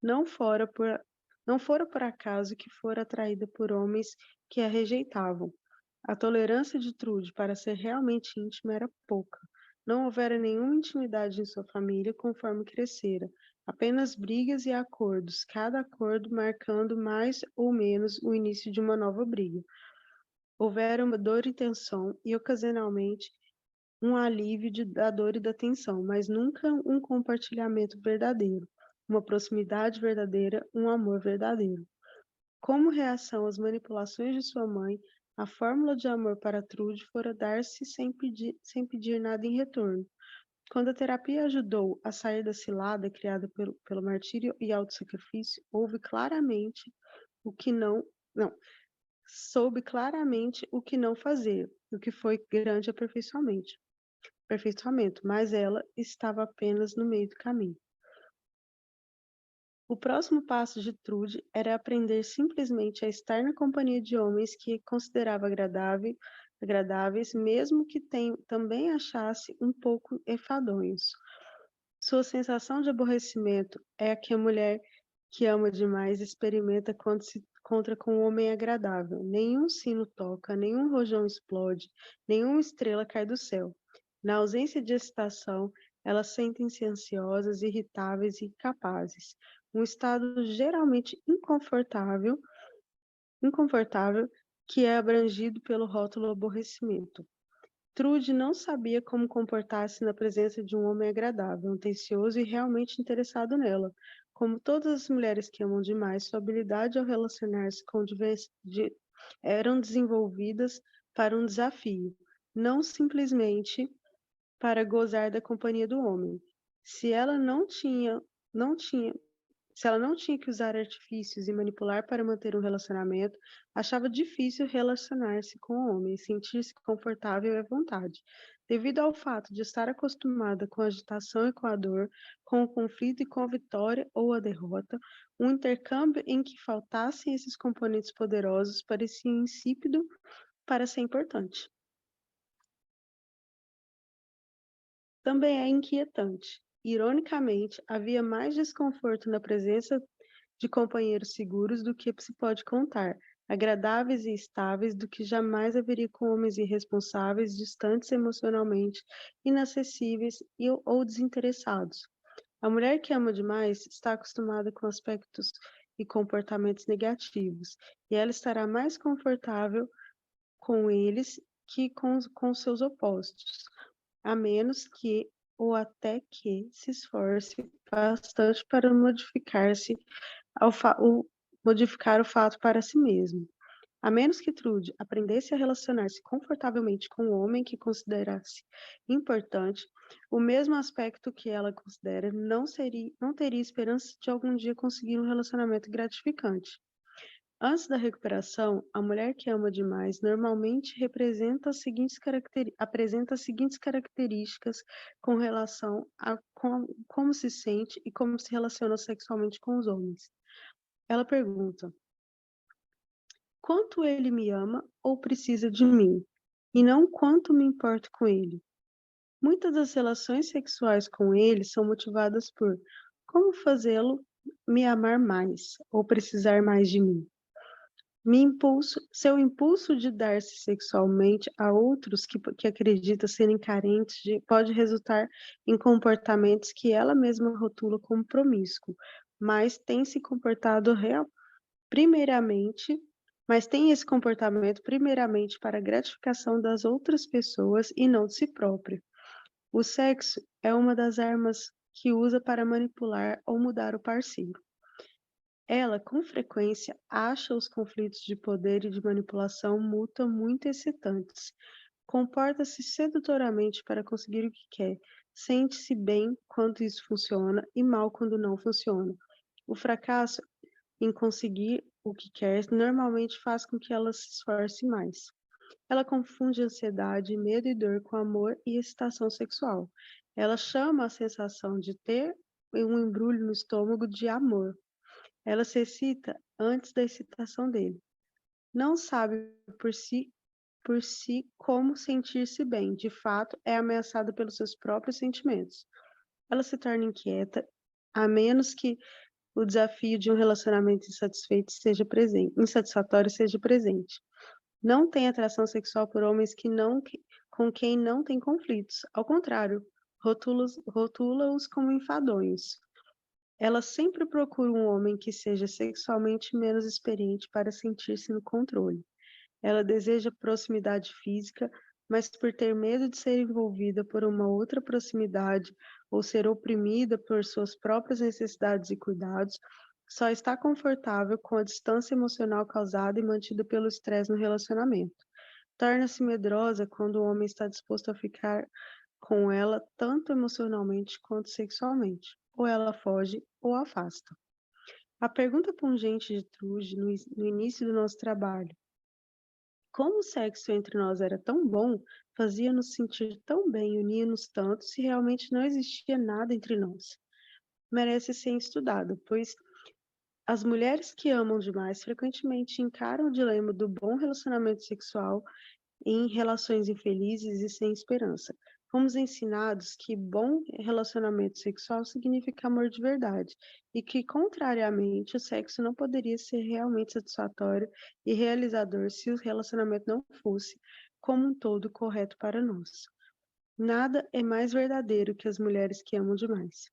Não fora por acaso que fora atraída por homens que a rejeitavam. A tolerância de Trude para ser realmente íntima era pouca. Não houvera nenhuma intimidade em sua família conforme crescera, apenas brigas e acordos, cada acordo marcando mais ou menos o início de uma nova briga. Houvera uma dor e tensão, e ocasionalmente um alívio da dor e da tensão, mas nunca um compartilhamento verdadeiro, uma proximidade verdadeira, um amor verdadeiro. Como reação às manipulações de sua mãe, a fórmula de amor para Trude fora dar-se sem pedir nada em retorno. Quando a terapia ajudou a sair da cilada criada pelo martírio e autossacrifício, soube claramente o que não fazer, o que foi grande aperfeiçoamento, mas ela estava apenas no meio do caminho. O próximo passo de Trude era aprender simplesmente a estar na companhia de homens que considerava agradáveis, mesmo que também achasse um pouco enfadonhos. Sua sensação de aborrecimento é a que a mulher que ama demais experimenta quando se encontra com um homem agradável. Nenhum sino toca, nenhum rojão explode, nenhuma estrela cai do céu. Na ausência de excitação, elas sentem-se ansiosas, irritáveis e incapazes. Um estado geralmente inconfortável que é abrangido pelo rótulo aborrecimento. Trude não sabia como comportar-se na presença de um homem agradável, atencioso e realmente interessado nela. Como todas as mulheres que amam demais, sua habilidade ao relacionar-se eram desenvolvidas para um desafio, não simplesmente para gozar da companhia do homem. Se ela não tinha que usar artifícios e manipular para manter um relacionamento, achava difícil relacionar-se com o homem, sentir-se confortável e à vontade. Devido ao fato de estar acostumada com a agitação e com a dor, com o conflito e com a vitória ou a derrota, um intercâmbio em que faltassem esses componentes poderosos parecia insípido para ser importante. Também é inquietante. Ironicamente, havia mais desconforto na presença de companheiros seguros do que se pode contar, agradáveis e estáveis do que jamais haveria com homens irresponsáveis, distantes emocionalmente, inacessíveis ou desinteressados. A mulher que ama demais está acostumada com aspectos e comportamentos negativos, e ela estará mais confortável com eles que com seus opostos, a menos que ou até que se esforce bastante para modificar o fato para si mesmo. A menos que Trude aprendesse a relacionar-se confortavelmente com um homem que considerasse importante, o mesmo aspecto que ela considera, não teria esperança de algum dia conseguir um relacionamento gratificante. Antes da recuperação, a mulher que ama demais normalmente apresenta as seguintes características com relação a como se sente e como se relaciona sexualmente com os homens. Ela pergunta: quanto ele me ama ou precisa de mim, e não quanto me importo com ele. Muitas das relações sexuais com ele são motivadas por como fazê-lo me amar mais ou precisar mais de mim. Seu impulso de dar-se sexualmente a outros que acredita serem carentes pode resultar em comportamentos que ela mesma rotula como promíscuo, mas tem esse comportamento primeiramente para a gratificação das outras pessoas e não de si própria. O sexo é uma das armas que usa para manipular ou mudar o parceiro. Ela, com frequência, acha os conflitos de poder e de manipulação mútua muito excitantes. Comporta-se sedutoramente para conseguir o que quer. Sente-se bem quando isso funciona e mal quando não funciona. O fracasso em conseguir o que quer normalmente faz com que ela se esforce mais. Ela confunde ansiedade, medo e dor com amor e excitação sexual. Ela chama a sensação de ter um embrulho no estômago de amor. Ela se excita antes da excitação dele. Não sabe por si como sentir-se bem. De fato, é ameaçada pelos seus próprios sentimentos. Ela se torna inquieta, a menos que o desafio de um relacionamento insatisfatório seja presente. Não tem atração sexual por homens com quem não tem conflitos. Ao contrário, rotula-os como enfadonhos. Ela sempre procura um homem que seja sexualmente menos experiente para sentir-se no controle. Ela deseja proximidade física, mas por ter medo de ser envolvida por uma outra proximidade ou ser oprimida por suas próprias necessidades e cuidados, só está confortável com a distância emocional causada e mantida pelo estresse no relacionamento. Torna-se medrosa quando o homem está disposto a ficar com ela tanto emocionalmente quanto sexualmente. Ou ela foge ou afasta. A pergunta pungente de Trude no início do nosso trabalho: como o sexo entre nós era tão bom, fazia-nos sentir tão bem, unia-nos tanto, se realmente não existia nada entre nós, merece ser estudado, pois as mulheres que amam demais frequentemente encaram o dilema do bom relacionamento sexual em relações infelizes e sem esperança. Fomos ensinados que bom relacionamento sexual significa amor de verdade e que, contrariamente, o sexo não poderia ser realmente satisfatório e realizador se o relacionamento não fosse, como um todo, correto para nós. Nada é mais verdadeiro que as mulheres que amam demais.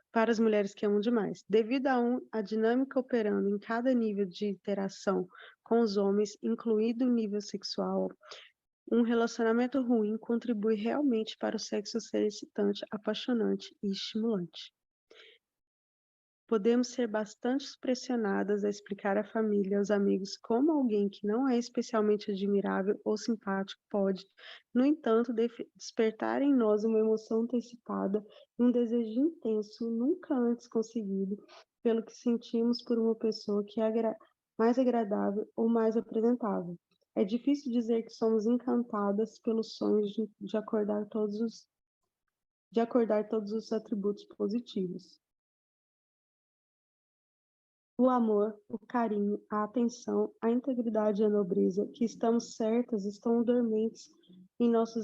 Para as mulheres que amam demais, devido a dinâmica operando em cada nível de interação com os homens, incluído o nível sexual, um relacionamento ruim contribui realmente para o sexo ser excitante, apaixonante e estimulante. Podemos ser bastante pressionadas a explicar à família e aos amigos como alguém que não é especialmente admirável ou simpático pode, no entanto, despertar em nós uma emoção antecipada e um desejo intenso, nunca antes conseguido, pelo que sentimos por uma pessoa que é mais agradável ou mais apresentável. É difícil dizer que somos encantadas pelos sonhos de acordar todos os atributos positivos. O amor, o carinho, a atenção, a integridade e a nobreza, que estamos certas, estão dormentes em nosso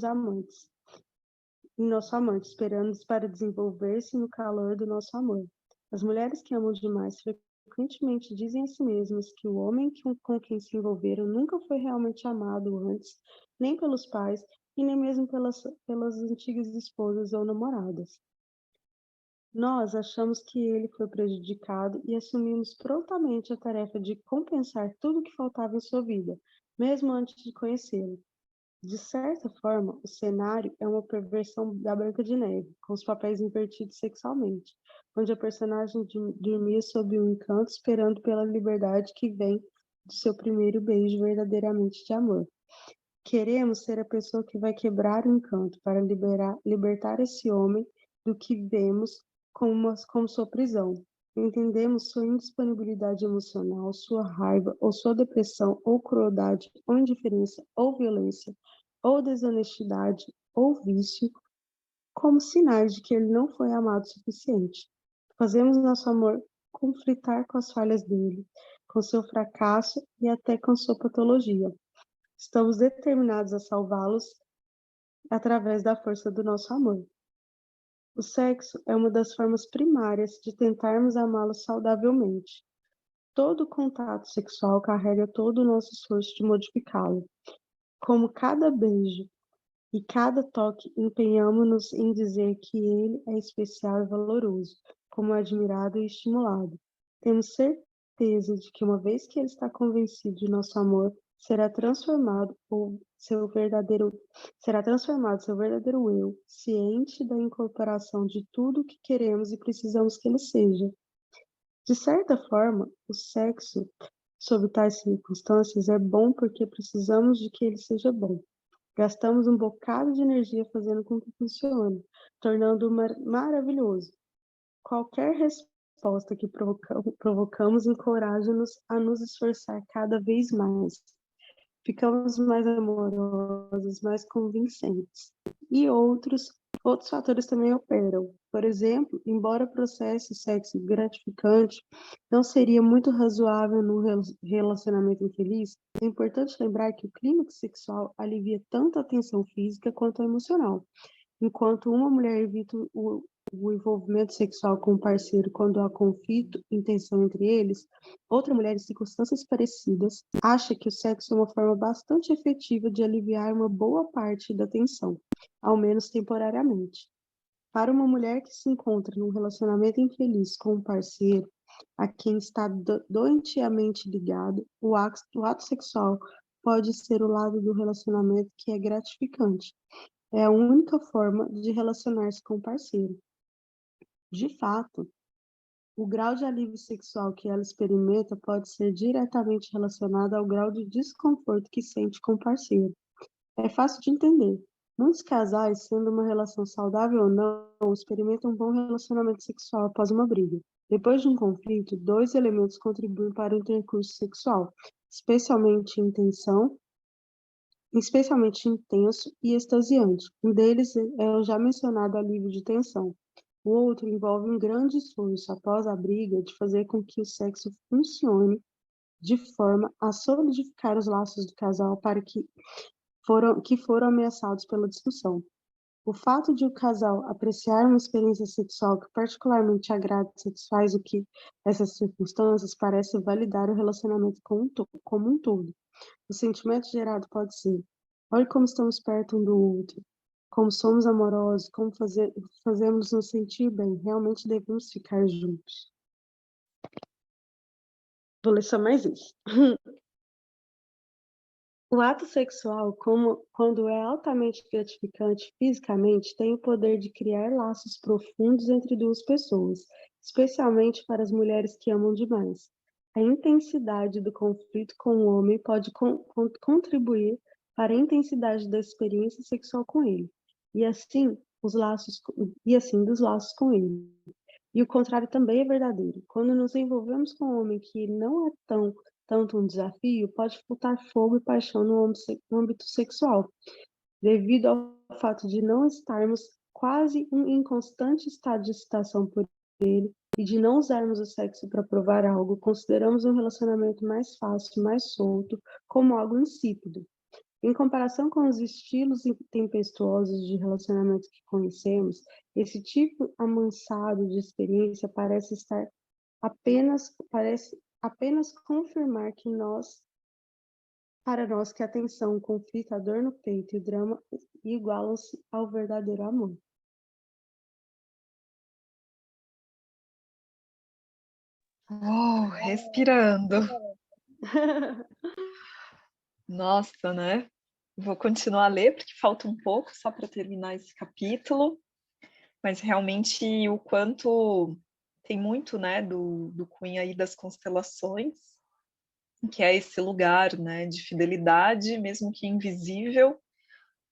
amante, esperando para desenvolver-se no calor do nosso amor. As mulheres que amam demais frequentemente dizem a si mesmas que o homem com quem se envolveram nunca foi realmente amado antes, nem pelos pais e nem mesmo pelas antigas esposas ou namoradas. Nós achamos que ele foi prejudicado e assumimos prontamente a tarefa de compensar tudo o que faltava em sua vida, mesmo antes de conhecê-lo. De certa forma, o cenário é uma perversão da Branca de Neve, com os papéis invertidos sexualmente, onde a personagem dormia sob um encanto esperando pela liberdade que vem do seu primeiro beijo verdadeiramente de amor. Queremos ser a pessoa que vai quebrar o encanto para libertar esse homem do que vemos como sua prisão. Entendemos sua indisponibilidade emocional, sua raiva, ou sua depressão, ou crueldade, ou indiferença, ou violência, ou desonestidade, ou vício, como sinais de que ele não foi amado o suficiente. Fazemos nosso amor conflitar com as falhas dele, com seu fracasso e até com sua patologia. Estamos determinados a salvá-los através da força do nosso amor. O sexo é uma das formas primárias de tentarmos amá-los saudavelmente. Todo contato sexual carrega todo o nosso esforço de modificá-lo. Como cada beijo e cada toque, empenhamos-nos em dizer que ele é especial e valoroso, como admirado e estimulado. Temos certeza de que uma vez que ele está convencido de nosso amor, será transformado seu verdadeiro eu, ciente da incorporação de tudo o que queremos e precisamos que ele seja. De certa forma, o sexo, sob tais circunstâncias, é bom porque precisamos de que ele seja bom. Gastamos um bocado de energia fazendo com que funcione, tornando-o maravilhoso. Qualquer resposta que provocamos encoraja-nos a nos esforçar cada vez mais. Ficamos mais amorosos, mais convincentes. E outros fatores também operam. Por exemplo, embora o processo sexo gratificante não seria muito razoável num relacionamento infeliz, é importante lembrar que o clímax sexual alivia tanto a tensão física quanto a emocional. Enquanto uma mulher evita o envolvimento sexual com o parceiro quando há conflito e tensão entre eles, outra mulher em circunstâncias parecidas acha que o sexo é uma forma bastante efetiva de aliviar uma boa parte da tensão, ao menos temporariamente. Para uma mulher que se encontra num relacionamento infeliz com um parceiro a quem está doentiamente ligado, o ato sexual pode ser o lado do relacionamento que é gratificante. É a única forma de relacionar-se com o parceiro. De fato, o grau de alívio sexual que ela experimenta pode ser diretamente relacionado ao grau de desconforto que sente com o parceiro. É fácil de entender. Muitos casais, sendo uma relação saudável ou não, experimentam um bom relacionamento sexual após uma briga. Depois de um conflito, dois elementos contribuem para o intercurso sexual, especialmente intenso e extasiante. Um deles é o já mencionado alívio de tensão. O outro envolve um grande esforço após a briga de fazer com que o sexo funcione de forma a solidificar os laços do casal que foram ameaçados pela discussão. O fato de o casal apreciar uma experiência sexual que particularmente agrada e satisfaz o que essas circunstâncias parece validar o relacionamento como um todo. O sentimento gerado pode ser: olhe como estamos perto um do outro, como somos amorosos, como fazemos nos sentir bem, realmente devemos ficar juntos. Vou ler só mais isso. O ato sexual, quando é altamente gratificante fisicamente, tem o poder de criar laços profundos entre duas pessoas, especialmente para as mulheres que amam demais. A intensidade do conflito com o homem pode contribuir para a intensidade da experiência sexual com ele, e assim dos laços com ele. E o contrário também é verdadeiro. Quando nos envolvemos com um homem que não é tão tanto um desafio, pode faltar fogo e paixão no âmbito sexual, devido ao fato de não estarmos quase em constante estado de excitação por ele e de não usarmos o sexo para provar algo, consideramos um relacionamento mais fácil, mais solto, como algo insípido. Em comparação com os estilos tempestuosos de relacionamento que conhecemos, esse tipo amansado de experiência parece apenas confirmar para nós que a tensão, o conflito, a dor no peito e o drama igualam-se ao verdadeiro amor. Respirando. Nossa, né? Vou continuar a ler, porque falta um pouco só para terminar esse capítulo, mas realmente o quanto tem muito, né, do cunho aí das constelações, que é esse lugar, né, de fidelidade, mesmo que invisível,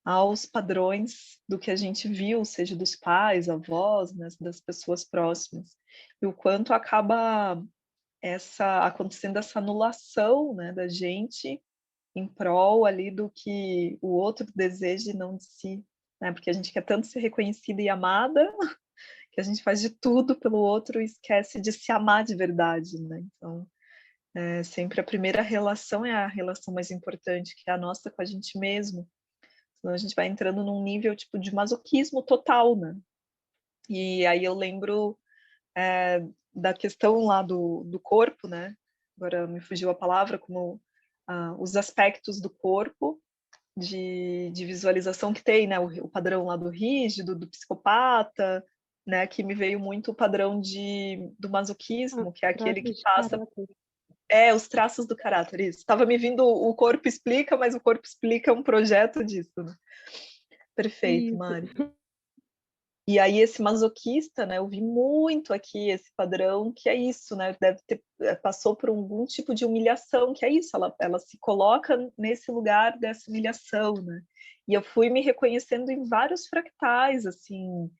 aos padrões do que a gente viu, seja dos pais, avós, né, das pessoas próximas, e o quanto acaba acontecendo essa anulação, né, da gente em prol ali do que o outro deseja e não de si, né? Porque a gente quer tanto ser reconhecida e amada, que a gente faz de tudo pelo outro e esquece de se amar de verdade, né? Então, sempre a primeira relação é a relação mais importante, que é a nossa com a gente mesmo. Senão a gente vai entrando num nível tipo de masoquismo total, né? E aí eu lembro da questão lá do corpo, né? Agora me fugiu a palavra, como os aspectos do corpo de visualização que tem, né? O padrão lá do rígido, do psicopata, né? Que me veio muito o padrão do masoquismo, que é aquele que Traços de passa... caráter. Os traços do caráter, isso. Estava me vindo o corpo explica, mas o corpo explica um projeto disso, né? Perfeito, Isso. Mari. E aí esse masoquista, né, eu vi muito aqui esse padrão, que é isso, né, deve ter, passou por algum tipo de humilhação, que é isso, ela se coloca nesse lugar dessa humilhação, né, e eu fui me reconhecendo em vários fractais, assim,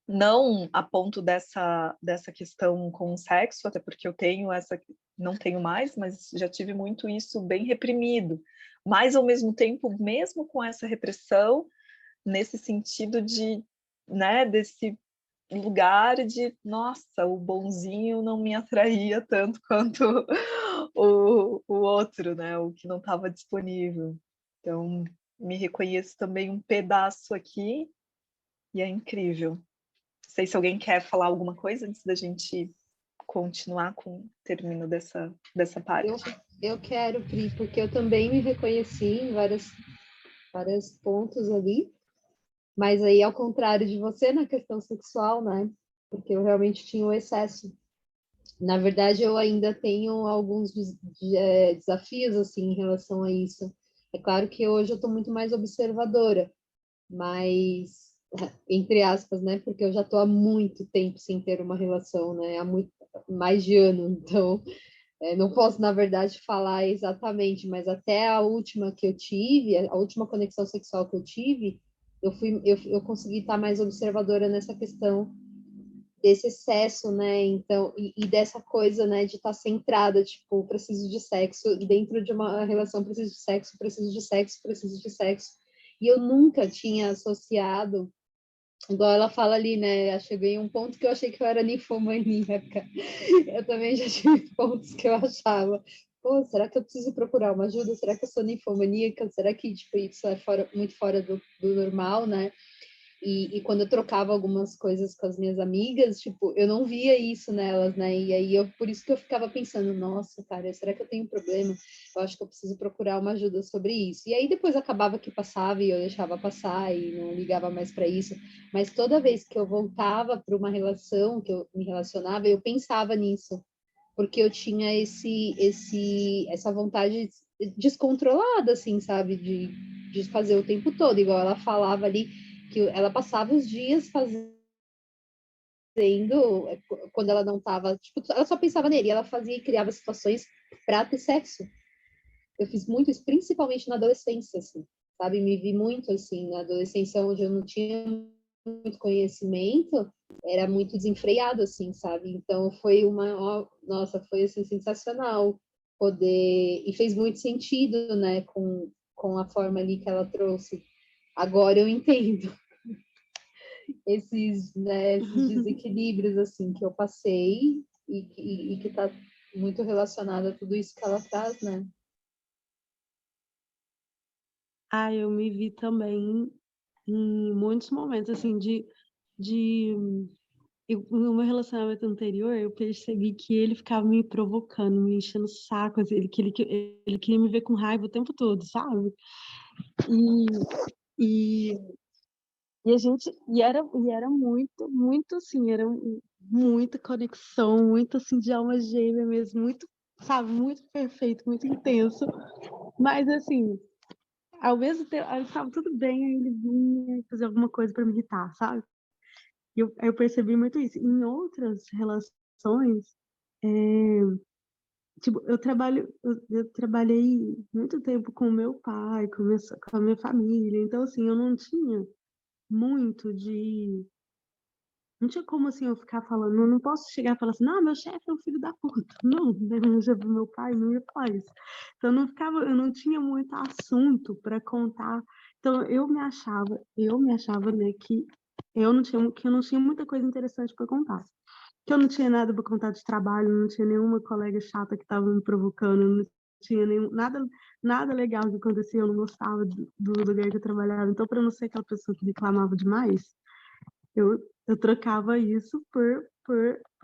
não a ponto dessa questão com o sexo, até porque eu tenho não tenho mais, mas já tive muito isso bem reprimido, mas ao mesmo tempo, mesmo com essa repressão, nesse sentido de, né, desse lugar de, nossa, o bonzinho não me atraía tanto quanto o outro, né, o que não estava disponível. Então, me reconheço também um pedaço aqui e é incrível. Não sei se alguém quer falar alguma coisa antes da gente continuar com o término dessa parte. Eu quero, Pri, porque eu também me reconheci em vários pontos ali, mas aí ao contrário de você na questão sexual, né? Porque eu realmente tinha o excesso. Na verdade, eu ainda tenho alguns desafios assim em relação a isso. É claro que hoje eu estou muito mais observadora, mas entre aspas, né? Porque eu já estou há muito tempo sem ter uma relação, né? Há muito mais de ano, então não posso, na verdade, falar exatamente, mas até a última que eu tive, a última conexão sexual que eu tive, eu consegui estar mais observadora nessa questão desse excesso, né? Então, e dessa coisa, né, de estar centrada, tipo, preciso de sexo, dentro de uma relação, preciso de sexo, preciso de sexo, preciso de sexo. E eu nunca tinha associado, igual ela fala ali, né? Eu cheguei em um ponto que eu achei que eu era ninfomaníaca. Eu também já tive pontos que eu achava, pô, será que eu preciso procurar uma ajuda? Será que eu sou ninfomaníaca? Será que, tipo, isso é muito fora do normal, né? E quando eu trocava algumas coisas com as minhas amigas, tipo, eu não via isso nelas, né? E aí por isso que eu ficava pensando, nossa, cara, será que eu tenho um problema? Eu acho que eu preciso procurar uma ajuda sobre isso. E aí depois acabava que passava e eu deixava passar e não ligava mais para isso. Mas toda vez que eu voltava para uma relação, que eu me relacionava, eu pensava nisso, porque eu tinha essa vontade descontrolada, assim, sabe, de fazer o tempo todo, igual ela falava ali que ela passava os dias fazendo, quando ela não estava, tipo, ela só pensava nele, ela fazia e criava situações para ter sexo. Eu fiz muito isso, principalmente na adolescência, assim, sabe? Me vi muito, assim, na adolescência, onde eu não tinha muito conhecimento, era muito desenfreado, assim, sabe? Então nossa, foi assim, sensacional poder, e fez muito sentido, né, com a forma ali que ela trouxe. Agora eu entendo esses desequilíbrios, assim, que eu passei e que está muito relacionado a tudo isso que ela traz, né? Ah, eu me vi também em muitos momentos, assim, de no meu relacionamento anterior, eu percebi que ele ficava me provocando, me enchendo o saco, assim, ele queria me ver com raiva o tempo todo, sabe? E, e era muito assim, muita conexão, muito assim, de alma gêmea mesmo, muito, sabe, muito perfeito, muito intenso. Mas assim, ao mesmo tempo, aí estava tudo bem, aí ele vinha fazer alguma coisa para me irritar, sabe? Eu percebi muito isso. Em outras relações, é, tipo, eu trabalhei muito tempo com o meu pai, com a minha família, então assim, eu não tinha muito de. Não tinha como assim eu ficar falando, não posso chegar e falar assim, não, meu chefe é um filho da puta. Não, né, meu pai não ia falar isso. Então eu não tinha muito assunto para contar. Então eu me achava, né, que eu não tinha muita coisa interessante para contar. Que eu não tinha nada para contar de trabalho, não tinha nenhuma colega chata que estava me provocando, não tinha nada legal que acontecia, eu não gostava do lugar que eu trabalhava. Então, para não ser aquela pessoa que reclamava demais, eu trocava isso por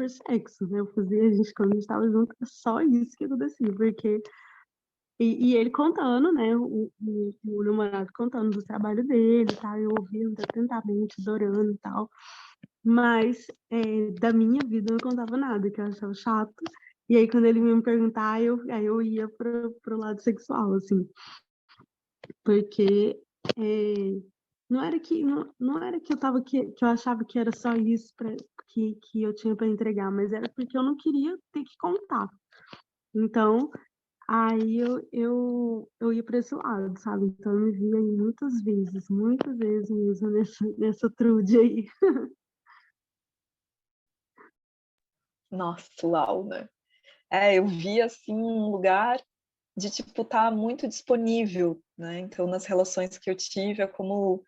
sexo, né? Eu fazia, a gente, quando a gente estava junto, era só isso que acontecia, porque. E ele contando, né? O namorado contando do trabalho dele, tá? Eu ouvindo atentamente, adorando e tal. Mas da minha vida eu não contava nada, que eu achava chato. E aí, quando ele me perguntar, aí eu ia pro lado sexual, assim. Porque não era que que eu achava que era só isso que eu tinha para entregar, mas era porque eu não queria ter que contar. Então, aí eu ia para esse lado, sabe? Então, eu me via aí muitas vezes mesmo nessa trude aí. Nossa, uau, né? Eu vi assim um lugar de tipo estar muito disponível, né? Então nas relações que eu tive é como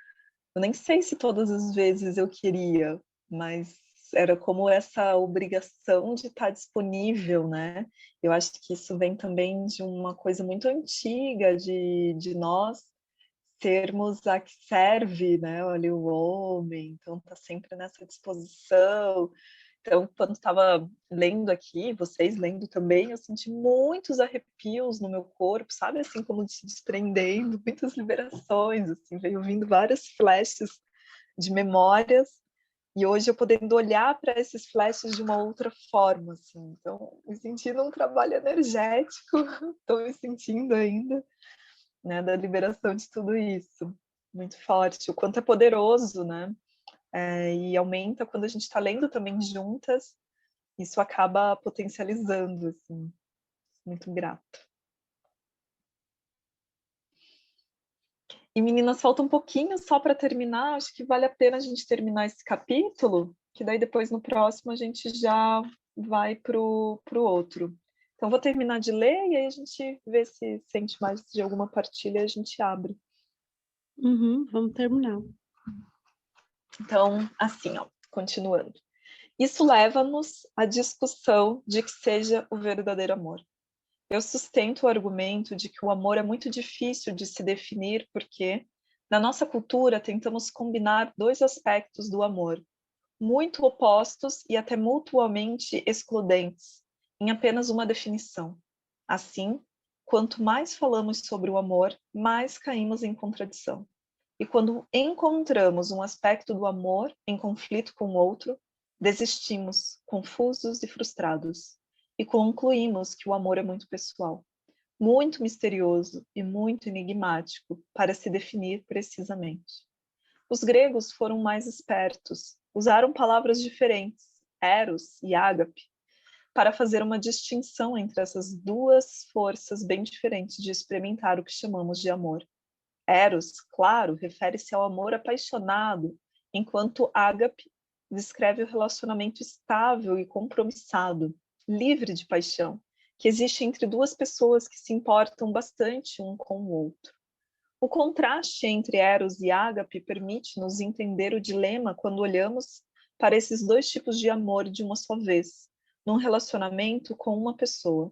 eu nem sei se todas as vezes eu queria, mas era como essa obrigação de estar disponível, né? Eu acho que isso vem também de uma coisa muito antiga de nós sermos a que serve, né? Olha o homem, então tá sempre nessa disposição. Então, quando estava lendo aqui, vocês lendo também, eu senti muitos arrepios no meu corpo, sabe? Assim, como se desprendendo, muitas liberações, assim, veio vindo várias flashes de memórias, e hoje eu podendo olhar para esses flashes de uma outra forma, assim. Então, me sentindo um trabalho energético, estou me sentindo ainda, né, da liberação de tudo isso. Muito forte, o quanto é poderoso, né? E aumenta quando a gente está lendo também juntas, isso acaba potencializando, assim. Muito grata. E meninas, falta um pouquinho só para terminar, acho que vale a pena a gente terminar esse capítulo, que daí depois no próximo a gente já vai pro outro. Então vou terminar de ler e aí a gente vê se sente mais de alguma partilha e a gente abre. Uhum, vamos terminar. Então, assim, ó, continuando. Isso leva-nos à discussão de que seja o verdadeiro amor. Eu sustento o argumento de que o amor é muito difícil de se definir porque, na nossa cultura, tentamos combinar dois aspectos do amor, muito opostos e até mutuamente excludentes, em apenas uma definição. Assim, quanto mais falamos sobre o amor, mais caímos em contradição. E quando encontramos um aspecto do amor em conflito com o outro, desistimos, confusos e frustrados, e concluímos que o amor é muito pessoal, muito misterioso e muito enigmático para se definir precisamente. Os gregos foram mais espertos, usaram palavras diferentes, eros e ágape, para fazer uma distinção entre essas duas forças bem diferentes de experimentar o que chamamos de amor. Eros, claro, refere-se ao amor apaixonado enquanto ágape descreve o relacionamento estável e compromissado, livre de paixão, que existe entre duas pessoas que se importam bastante um com o outro. O contraste entre Eros e ágape permite-nos entender o dilema quando olhamos para esses dois tipos de amor de uma só vez, num relacionamento com uma pessoa.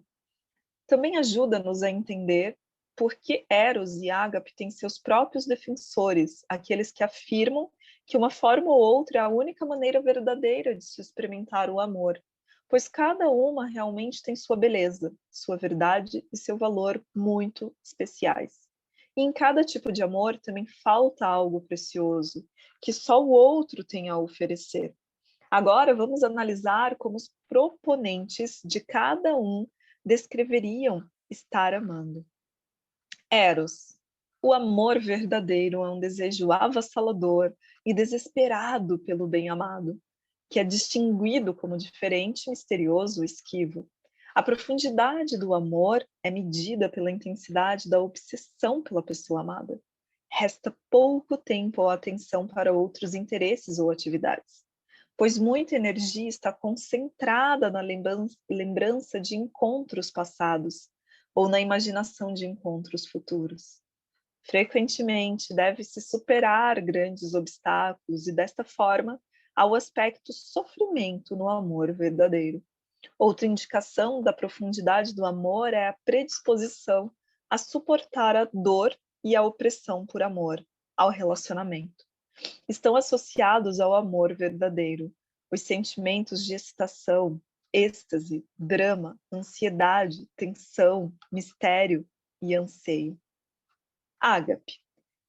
Também ajuda-nos a entender por que Eros e ágape têm seus próprios defensores, aqueles que afirmam que uma forma ou outra é a única maneira verdadeira de se experimentar o amor, pois cada uma realmente tem sua beleza, sua verdade e seu valor muito especiais. E em cada tipo de amor também falta algo precioso, que só o outro tem a oferecer. Agora vamos analisar como os proponentes de cada um descreveriam estar amando. Eros. O amor verdadeiro é um desejo avassalador e desesperado pelo bem-amado, que é distinguido como diferente, misterioso, esquivo. A profundidade do amor é medida pela intensidade da obsessão pela pessoa amada. Resta pouco tempo ou atenção para outros interesses ou atividades, pois muita energia está concentrada na lembrança de encontros passados ou na imaginação de encontros futuros. Frequentemente, deve-se superar grandes obstáculos e, desta forma, há o aspecto sofrimento no amor verdadeiro. Outra indicação da profundidade do amor é a predisposição a suportar a dor e a opressão por amor, ao relacionamento. Estão associados ao amor verdadeiro os sentimentos de excitação, êxtase, drama, ansiedade, tensão, mistério e anseio. Ágape,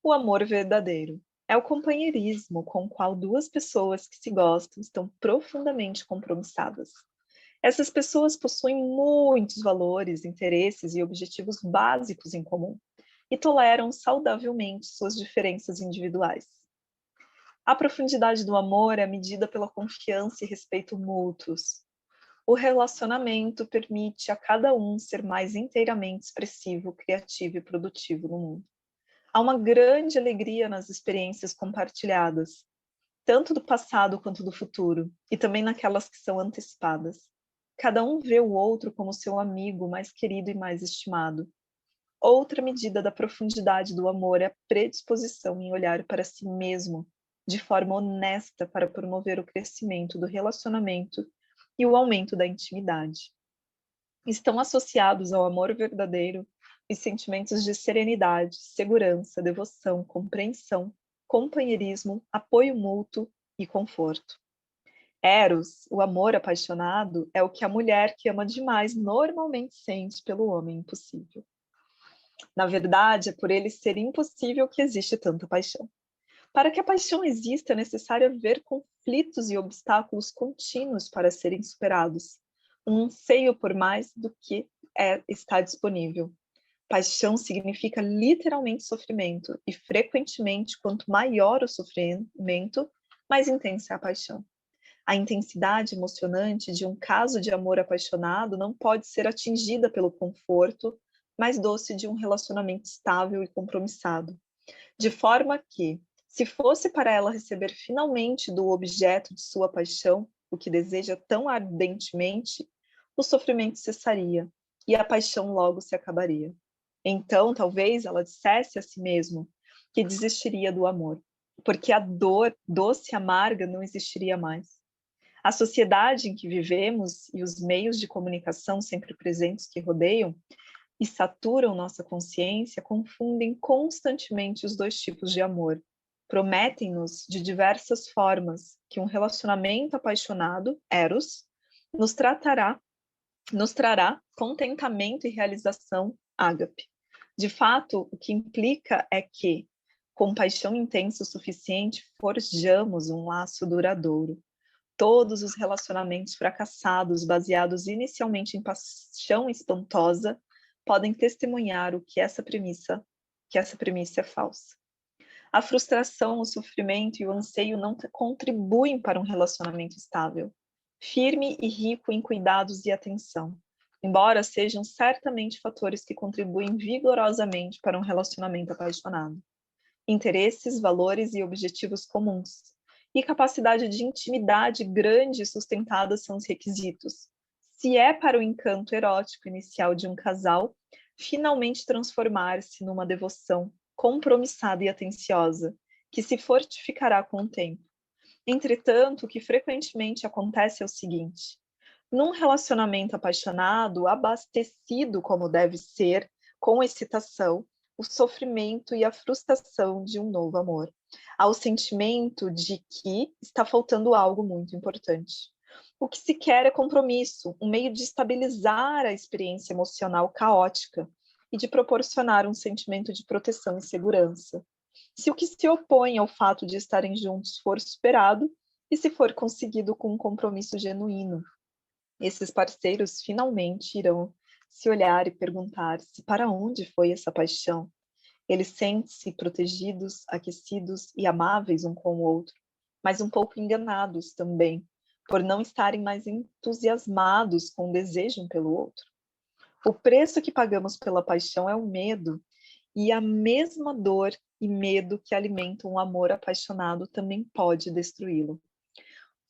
o amor verdadeiro, é o companheirismo com o qual duas pessoas que se gostam estão profundamente compromissadas. Essas pessoas possuem muitos valores, interesses e objetivos básicos em comum e toleram saudavelmente suas diferenças individuais. A profundidade do amor é medida pela confiança e respeito mútuos. O relacionamento permite a cada um ser mais inteiramente expressivo, criativo e produtivo no mundo. Há uma grande alegria nas experiências compartilhadas, tanto do passado quanto do futuro, e também naquelas que são antecipadas. Cada um vê o outro como seu amigo mais querido e mais estimado. Outra medida da profundidade do amor é a predisposição em olhar para si mesmo de forma honesta para promover o crescimento do relacionamento e o aumento da intimidade. Estão associados ao amor verdadeiro os sentimentos de serenidade, segurança, devoção, compreensão, companheirismo, apoio mútuo e conforto. Eros, o amor apaixonado, é o que a mulher que ama demais normalmente sente pelo homem impossível. Na verdade, é por ele ser impossível que existe tanta paixão. Para que a paixão exista, é necessário haver conflitos e obstáculos contínuos para serem superados. Um anseio por mais do que está disponível. Paixão significa literalmente sofrimento, e frequentemente, quanto maior o sofrimento, mais intensa é a paixão. A intensidade emocionante de um caso de amor apaixonado não pode ser atingida pelo conforto mais doce de um relacionamento estável e compromissado. De forma que, se fosse para ela receber finalmente do objeto de sua paixão o que deseja tão ardentemente, o sofrimento cessaria e a paixão logo se acabaria. Então, talvez ela dissesse a si mesma que desistiria do amor, porque a dor doce e amarga não existiria mais. A sociedade em que vivemos e os meios de comunicação sempre presentes que rodeiam e saturam nossa consciência confundem constantemente os dois tipos de amor. Prometem-nos de diversas formas que um relacionamento apaixonado, Eros, nos trará contentamento e realização, ágape. De fato, o que implica é que, com paixão intensa o suficiente, forjamos um laço duradouro. Todos os relacionamentos fracassados, baseados inicialmente em paixão espantosa, podem testemunhar que essa premissa é falsa. A frustração, o sofrimento e o anseio não contribuem para um relacionamento estável, firme e rico em cuidados e atenção, embora sejam certamente fatores que contribuem vigorosamente para um relacionamento apaixonado. Interesses, valores e objetivos comuns, e capacidade de intimidade grande e sustentada são os requisitos. Se é para o encanto erótico inicial de um casal, finalmente transformar-se numa devoção compromissada e atenciosa, que se fortificará com o tempo. Entretanto, o que frequentemente acontece é o seguinte: num relacionamento apaixonado, abastecido como deve ser, com excitação, o sofrimento e a frustração de um novo amor, há o sentimento de que está faltando algo muito importante. O que se quer é compromisso, um meio de estabilizar a experiência emocional caótica e de proporcionar um sentimento de proteção e segurança. Se o que se opõe ao fato de estarem juntos for superado, e se for conseguido com um compromisso genuíno, esses parceiros finalmente irão se olhar e perguntar-se para onde foi essa paixão. Eles sentem-se protegidos, aquecidos e amáveis um com o outro, mas um pouco enganados também, por não estarem mais entusiasmados com o desejo um pelo outro. O preço que pagamos pela paixão é o medo, e a mesma dor e medo que alimentam um amor apaixonado também pode destruí-lo.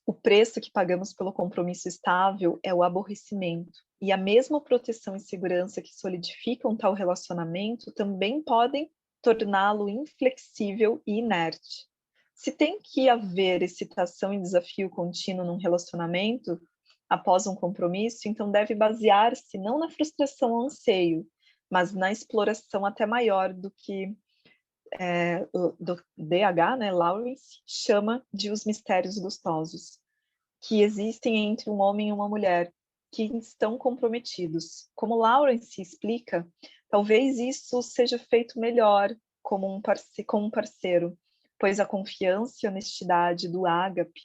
O preço que pagamos pelo compromisso estável é o aborrecimento, e a mesma proteção e segurança que solidificam tal relacionamento também podem torná-lo inflexível e inerte. Se tem que haver excitação e desafio contínuo num relacionamento, após um compromisso, então deve basear-se não na frustração ou anseio, mas na exploração até maior do que do DH, né, Lawrence, chama de os mistérios gostosos, que existem entre um homem e uma mulher, que estão comprometidos. Como Lawrence explica, talvez isso seja feito melhor como um parceiro, pois a confiança e a honestidade do ágape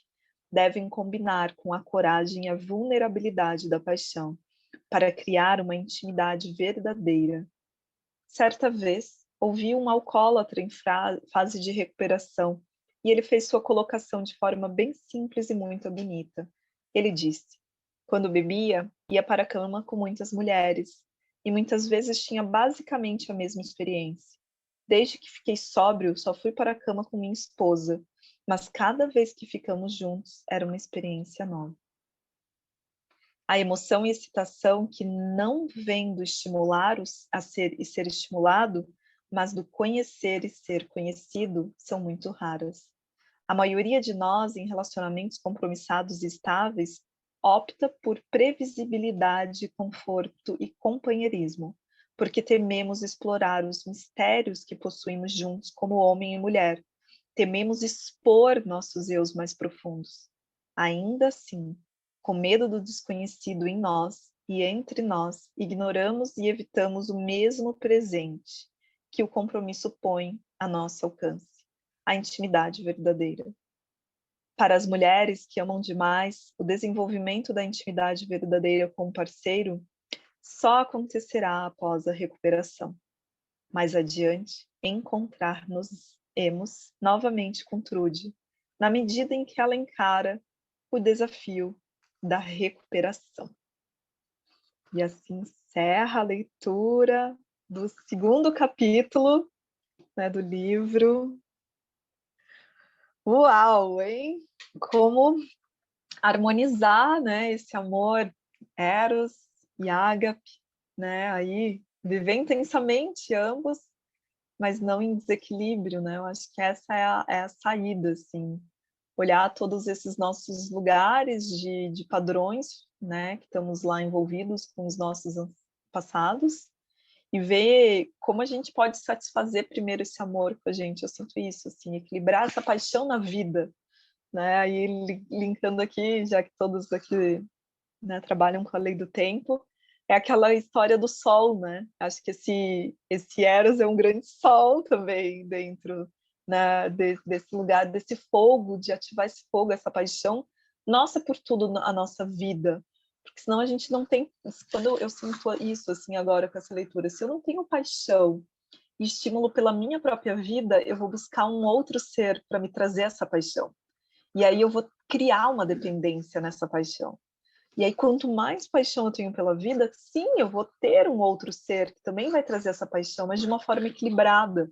devem combinar com a coragem e a vulnerabilidade da paixão, para criar uma intimidade verdadeira. Certa vez, ouvi um alcoólatra em fase de recuperação, e ele fez sua colocação de forma bem simples e muito bonita. Ele disse: quando bebia, ia para a cama com muitas mulheres, e muitas vezes tinha basicamente a mesma experiência. Desde que fiquei sóbrio, só fui para a cama com minha esposa, mas cada vez que ficamos juntos, era uma experiência nova. A emoção e excitação que não vem do estimular a ser e ser estimulado, mas do conhecer e ser conhecido, são muito raras. A maioria de nós, em relacionamentos compromissados e estáveis, opta por previsibilidade, conforto e companheirismo, porque tememos explorar os mistérios que possuímos juntos como homem e mulher. Tememos expor nossos eus mais profundos. Ainda assim, com medo do desconhecido em nós e entre nós, ignoramos e evitamos o mesmo presente que o compromisso põe a nosso alcance, a intimidade verdadeira. Para as mulheres que amam demais, o desenvolvimento da intimidade verdadeira com o parceiro só acontecerá após a recuperação. Mais adiante, encontrar-nos-emos novamente com Trude, na medida em que ela encara o desafio da recuperação. E assim encerra a leitura do segundo capítulo, né, do livro. Uau, hein? Como harmonizar, né, esse amor eros e ágape, né? Aí viver intensamente ambos, mas não em desequilíbrio, né? Eu acho que essa é a saída, assim. Olhar todos esses nossos lugares de padrões, né, que estamos lá envolvidos com os nossos passados, e ver como a gente pode satisfazer primeiro esse amor com a gente. Eu sinto isso, assim, equilibrar essa paixão na vida, né? Aí linkando aqui, já que todos aqui, né, trabalham com a lei do tempo, é aquela história do sol, né? Acho que esse Eros é um grande sol também dentro, né, desse lugar, desse fogo, de ativar esse fogo, essa paixão nossa por tudo a nossa vida, porque senão a gente não tem. Quando eu sinto isso assim agora com essa leitura, se eu não tenho paixão e estímulo pela minha própria vida, eu vou buscar um outro ser para me trazer essa paixão, e aí eu vou criar uma dependência nessa paixão. E aí, quanto mais paixão eu tenho pela vida, sim, eu vou ter um outro ser que também vai trazer essa paixão, mas de uma forma equilibrada.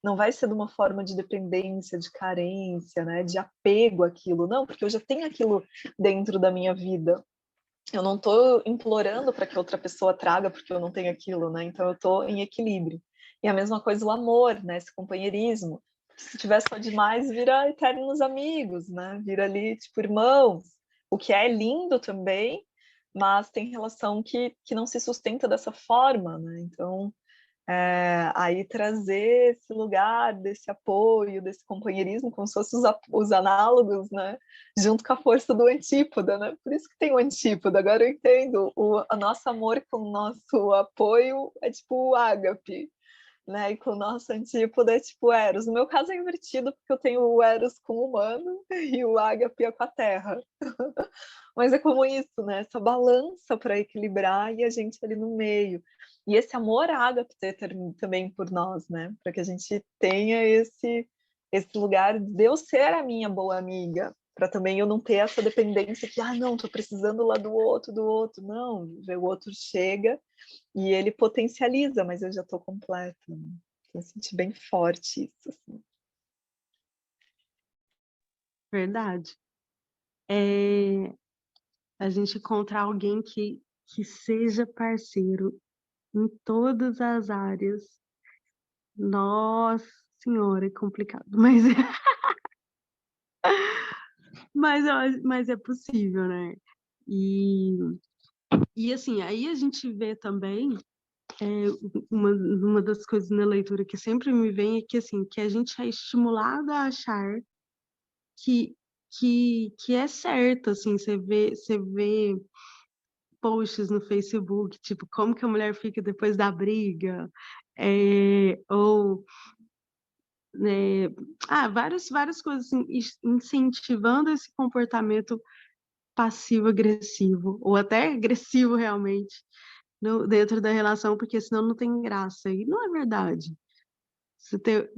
não vai ser de uma forma de dependência, de carência, né, de apego àquilo, não, porque eu já tenho aquilo dentro da minha vida. Eu não estou implorando para que outra pessoa traga porque eu não tenho aquilo, né? Então eu estou em equilíbrio. E a mesma coisa o amor, né? Esse companheirismo. Se tiver só demais, vira eternos amigos, né? Vira ali, tipo, irmãos. O que é lindo também, mas tem relação que não se sustenta dessa forma, né? Então, aí trazer esse lugar desse apoio, desse companheirismo, como se fossem os análogos, né? Junto com a força do antípoda, né? Por isso que tem o antípoda, agora eu entendo. O nosso amor com o nosso apoio é tipo o ágape, né? E com o nosso antípoda é tipo Eros. No meu caso é invertido, porque eu tenho o Eros com o humano e o ágape é com a terra. Mas é como isso, né? Essa balança para equilibrar e a gente ali no meio. E esse amor ágape também por nós, né? Para que a gente tenha esse lugar de eu ser a minha boa amiga, para também eu não ter essa dependência que, não, tô precisando lá do outro, Não, o outro chega e ele potencializa, mas eu já tô completa. Né? Então, eu senti bem forte isso, assim. Verdade. A gente encontrar alguém que seja parceiro em todas as áreas. Nossa Senhora, é complicado, mas é possível, né? E assim, aí a gente vê também, uma das coisas na leitura que sempre me vem é que, assim, que a gente é estimulado a achar que, que é certo, assim, você vê posts no Facebook, tipo, como que a mulher fica depois da briga, ou né, várias coisas assim, incentivando esse comportamento passivo-agressivo, ou até agressivo realmente, dentro da relação, porque senão não tem graça. E não é verdade. Se ter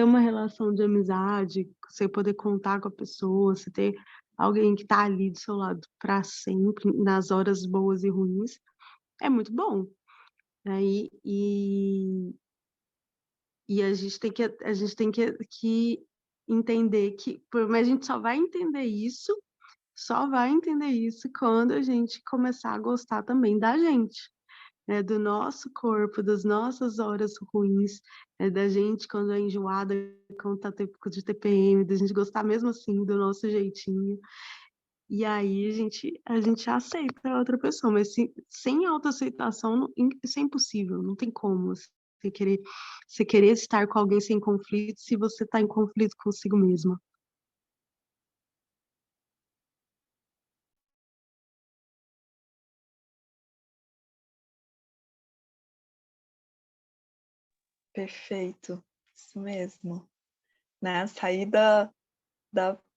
uma relação de amizade, você poder contar com a pessoa, se ter alguém que está ali do seu lado para sempre, nas horas boas e ruins, é muito bom. Aí, e a gente tem que entender que, mas a gente só vai entender isso quando a gente começar a gostar também da gente, né? Do nosso corpo, das nossas horas ruins, né? Da gente quando é enjoada, quando tá de TPM, da gente gostar mesmo assim do nosso jeitinho. E aí a gente aceita a outra pessoa, mas sem autoaceitação isso é impossível, não tem como. Você querer estar com alguém sem conflito se você está em conflito consigo mesma. Perfeito, isso mesmo. Né? Sair da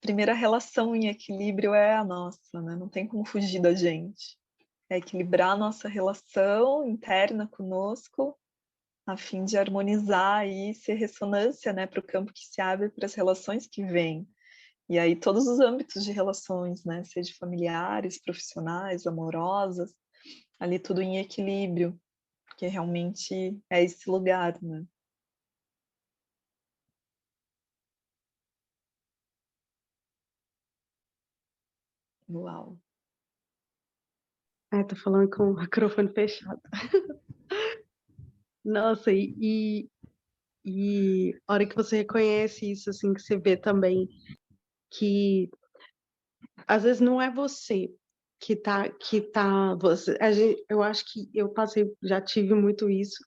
primeira relação em equilíbrio é a nossa, né? Não tem como fugir da gente. É equilibrar a nossa relação interna conosco, a fim de harmonizar e ser ressonância, né, para o campo que se abre para as relações que vêm. E aí todos os âmbitos de relações, né, seja familiares, profissionais, amorosas, ali tudo em equilíbrio, porque realmente é esse lugar, né? Uau. Tô falando com o microfone fechado. Nossa, e a hora que você reconhece isso, assim, que você vê também que às vezes não é você eu acho que eu já tive muito isso,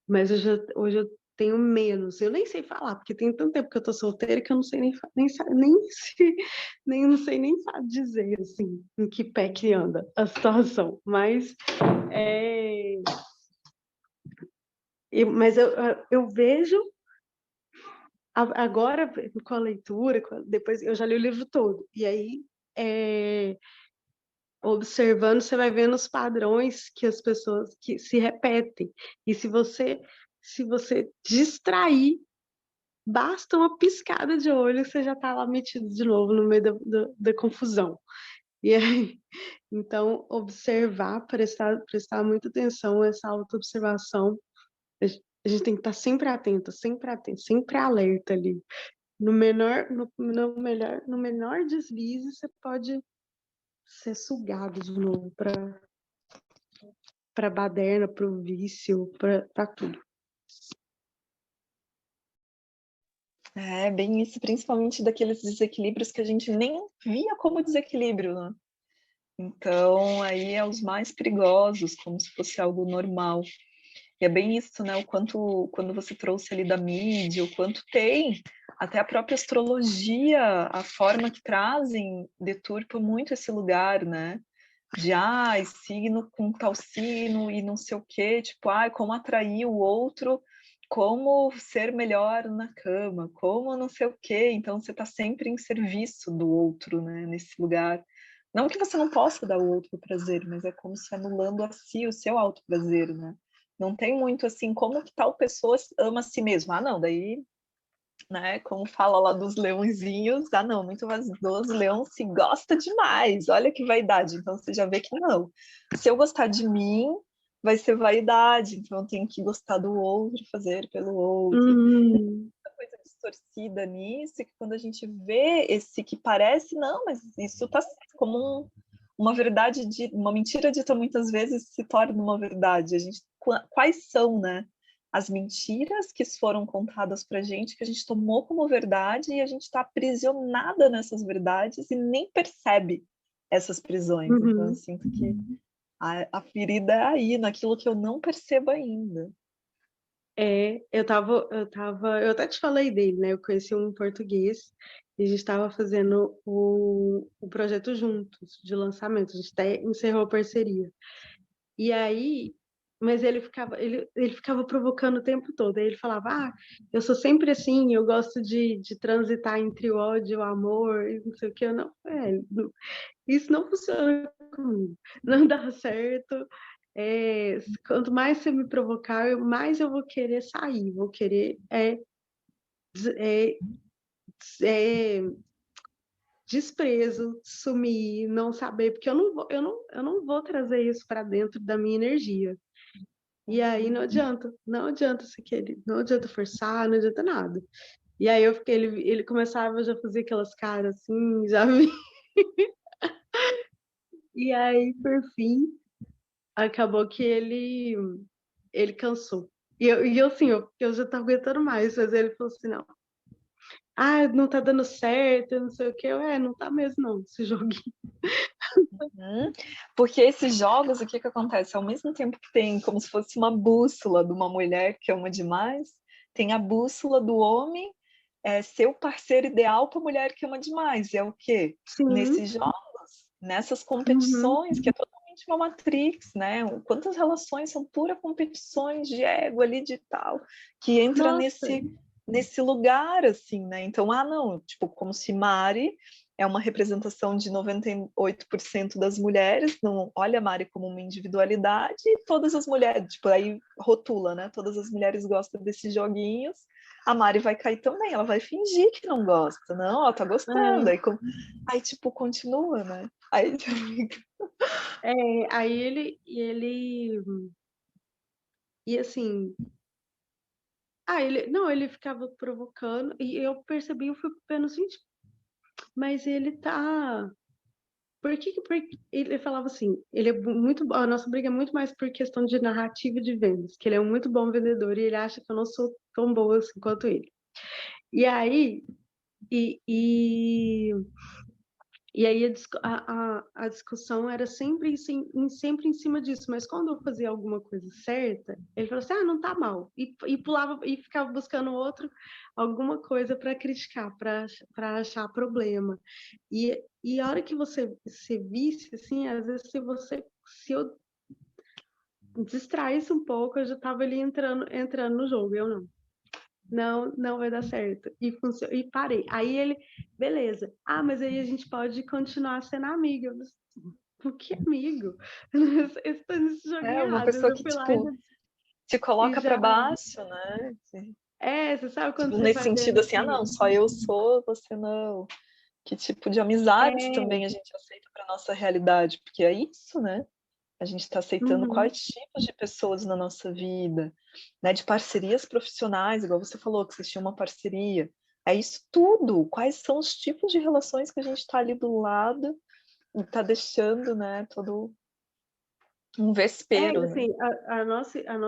mas hoje eu tenho menos. Eu nem sei falar, porque tem tanto tempo que eu tô solteira que eu não sei não sei nem dizer, assim, em que pé que anda a situação. Mas eu vejo agora com a leitura, depois eu já li o livro todo, e aí observando, você vai vendo os padrões que as pessoas que se repetem. E se você distrair, basta uma piscada de olho, você já está lá metido de novo no meio da confusão. E aí, então, observar, prestar muita atenção a essa autoobservação A gente tem que estar sempre atento, sempre alerta ali. No menor deslize, você pode ser sugado de novo para baderna, para o vício, para tudo. É bem isso, principalmente daqueles desequilíbrios que a gente nem via como desequilíbrio, né? Então, aí é os mais perigosos, como se fosse algo normal. E é bem isso, né? O quanto, quando você trouxe ali da mídia, o quanto tem, até a própria astrologia, a forma que trazem, deturpa muito esse lugar, né? De, signo com tal signo e não sei o quê, tipo, como atrair o outro, como ser melhor na cama, como não sei o quê. Então, você está sempre em serviço do outro, né? Nesse lugar. Não que você não possa dar o outro prazer, mas é como se anulando a si o seu auto prazer, né? Não tem muito assim, como que tal pessoa ama a si mesma? Não, daí, né, como fala lá dos leõezinhos, não, muito vaidoso, leão se gosta demais, olha que vaidade. Então você já vê que não. Se eu gostar de mim, vai ser vaidade, então eu tenho que gostar do outro, fazer pelo outro. Muita coisa distorcida nisso, que quando a gente vê esse que parece, não, mas isso tá como uma verdade, uma mentira dita muitas vezes se torna uma verdade. A gente, quais são, né, as mentiras que foram contadas para a gente, que a gente tomou como verdade e a gente está aprisionada nessas verdades e nem percebe essas prisões. Então, eu sinto que a ferida é aí, naquilo que eu não percebo ainda. Eu até te falei dele, né? Eu conheci um português e a gente estava fazendo o projeto juntos, de lançamento. A gente até encerrou a parceria. E aí, mas ele ficava provocando o tempo todo. Aí ele falava, eu sou sempre assim, eu gosto de transitar entre o ódio e o amor, e não sei o que. Eu não, isso não funciona comigo. Não dá certo. Quanto mais você me provocar, mais eu vou querer sair, vou querer desprezo, sumir, não saber, porque eu não vou trazer isso para dentro da minha energia. E aí não adianta você querer, não adianta forçar, não adianta nada. E aí ele começava já a fazer aquelas caras assim, já vi. E aí, por fim, acabou que ele cansou. E eu assim, eu já tava aguentando mais, mas ele falou assim, não tá dando certo, não sei o que. Não tá mesmo não, esse joguinho. Porque esses jogos, o que acontece? Ao mesmo tempo que tem como se fosse uma bússola de uma mulher que ama demais, tem a bússola do homem, ser o parceiro ideal para a mulher que ama demais. E é o quê? Sim. Nesses jogos, nessas competições, que é totalmente uma matrix, né? Quantas relações são pura competições de ego ali de tal, que entra nesse lugar, assim, né? Então, não, tipo, como se Mari é uma representação de 98% das mulheres, não olha a Mari como uma individualidade, e todas as mulheres, tipo, aí rotula, né? Todas as mulheres gostam desses joguinhos, a Mari vai cair também, ela vai fingir que não gosta, não, ela tá gostando, aí tipo, continua, né? Aí e assim, ele ficava provocando, e eu percebi, eu fui pensando assim, mas ele tá... Porque ele falava assim, ele é muito, a nossa briga é muito mais por questão de narrativa de vendas, que ele é um muito bom vendedor e ele acha que eu não sou tão boa assim quanto ele. E aí, e aí a discussão era sempre em cima disso, mas quando eu fazia alguma coisa certa, ele falou assim, não tá mal, e pulava e ficava buscando alguma coisa para criticar, para achar problema. E a hora que você se visse, assim, às vezes se eu distraísse um pouco, eu já estava ali entrando no jogo, eu não vai dar certo. E parei. Aí ele, beleza. Mas aí a gente pode continuar sendo amiga. Por que amigo? Esse jogo uma errado. pessoa Eu que, fui lá tipo, te coloca para já... baixo, né? Você sabe quando Tipo, você nesse vai vendo sentido, assim, que... não, só eu sou, você não. Que tipo de amizade também a gente aceita para nossa realidade? Porque é isso, né? A gente está aceitando Uhum. quais tipos de pessoas na nossa vida, né? De parcerias profissionais, igual você falou, que vocês tinham uma parceria. É isso tudo. Quais são os tipos de relações que a gente está ali do lado e está deixando, né, todo um vespeiro, né? Assim, a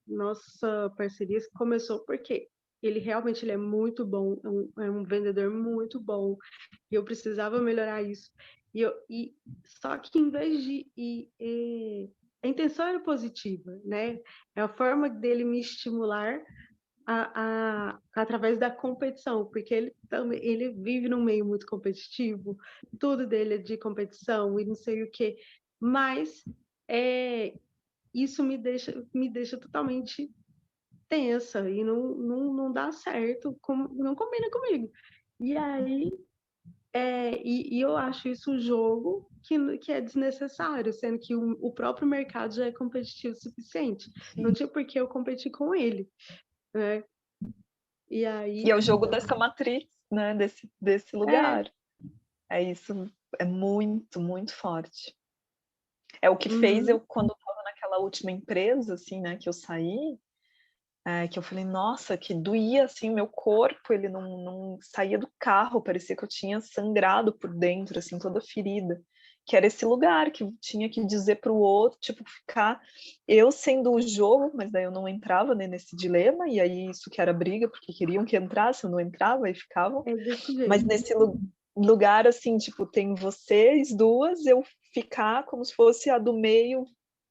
nossa parceria começou porque ele realmente ele é muito bom, é um vendedor muito bom, e eu precisava melhorar isso. Só que em vez a intenção era positiva, né? É a forma dele me estimular através da competição, porque ele vive num meio muito competitivo, tudo dele é de competição e não sei o quê, mas isso me deixa totalmente tensa e não dá certo, não combina comigo. E aí, eu acho isso um jogo que é desnecessário, sendo que o próprio mercado já é competitivo o suficiente. Não tinha por que eu competir com ele, né? E aí, E é o jogo dessa matriz, né? Desse lugar. É isso, é muito, muito forte. É o que fez eu, uhum, quando estava naquela última empresa, assim, né, que eu saí, que eu falei, nossa, que doía, assim, meu corpo, ele não saía do carro, parecia que eu tinha sangrado por dentro, assim, toda ferida. Que era esse lugar que eu tinha que dizer para o outro, tipo, ficar eu sendo o jogo, mas daí eu não entrava, né, nesse dilema, e aí isso que era briga, porque queriam que entrasse, eu não entrava e ficavam. é desse Mas jeito. nesse lugar, assim, tipo, tem vocês duas, eu ficar como se fosse a do meio,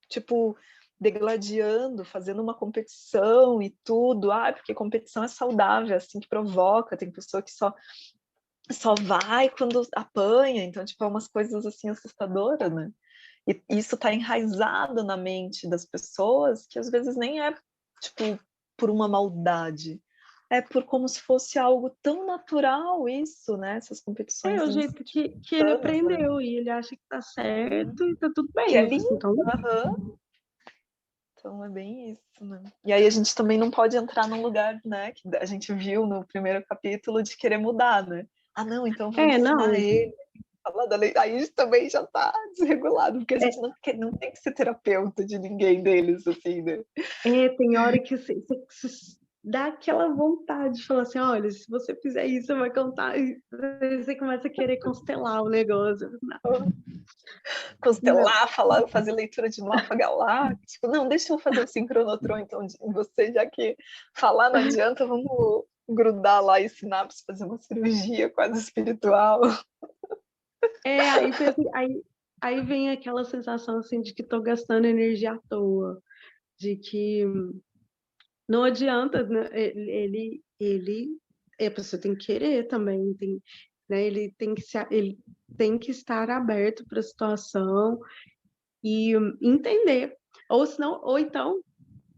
tipo, degladiando, fazendo uma competição e tudo. Ah, porque competição é saudável, é assim que provoca. Tem pessoa que só vai quando apanha, então, tipo, é umas coisas assim assustadoras, né? E isso tá enraizado na mente das pessoas, que às vezes nem é, tipo, por uma maldade. É por como se fosse algo tão natural isso, né? Essas É competições o jeito que ele insanas, né? aprendeu e ele acha que tá certo e tá tudo Que bem. é Eu falei assim, lindo. então, Aham. Então é bem isso, né? E aí a gente também não pode entrar num lugar, né, que a gente viu no primeiro capítulo de querer mudar, né? Ah, não, então eu vou ensinar não. ele. Falar da lei. Aí isso também já tá desregulado, porque a É, gente não tem que ser terapeuta de ninguém deles, assim, né? tem hora que você dá aquela vontade de falar assim, olha, se você fizer isso, você vai contar. E você começa a querer constelar o negócio. Não, Constelar, falar, fazer leitura de mapa galáctico. Não, deixa eu fazer o sincronotron, então, em você, já que falar não adianta, vamos grudar lá em sinapse, fazer uma cirurgia quase espiritual. aí vem aquela sensação assim de que estou gastando energia à toa, de que não adianta, né? A pessoa tem que querer também, né? Ele tem que estar aberto para a situação e entender, ou então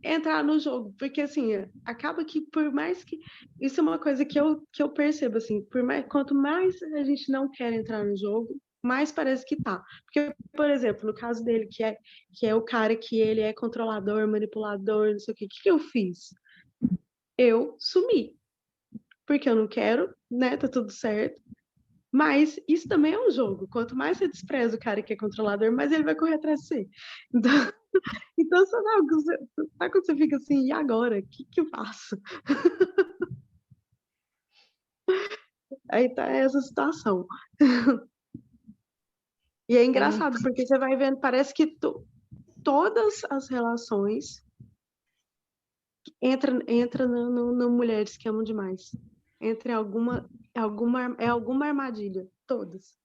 entrar no jogo, porque assim, acaba que por mais que isso é uma coisa que eu percebo assim, quanto mais a gente não quer entrar no jogo, mais parece que tá. Porque, por exemplo, no caso dele, que é o cara que ele é controlador, manipulador, não sei o que eu fiz? Eu sumi, porque eu não quero, né? Tá tudo certo. Mas isso também é um jogo. Quanto mais você despreza o cara que é controlador, mais ele vai correr atrás de você. Então, então sabe quando você fica assim, e agora? O que eu faço? Aí tá essa situação. E é Sim, engraçado, porque você vai vendo, parece que todas as relações entram no Mulheres que Amam Demais. Entra em alguma armadilha. Todas.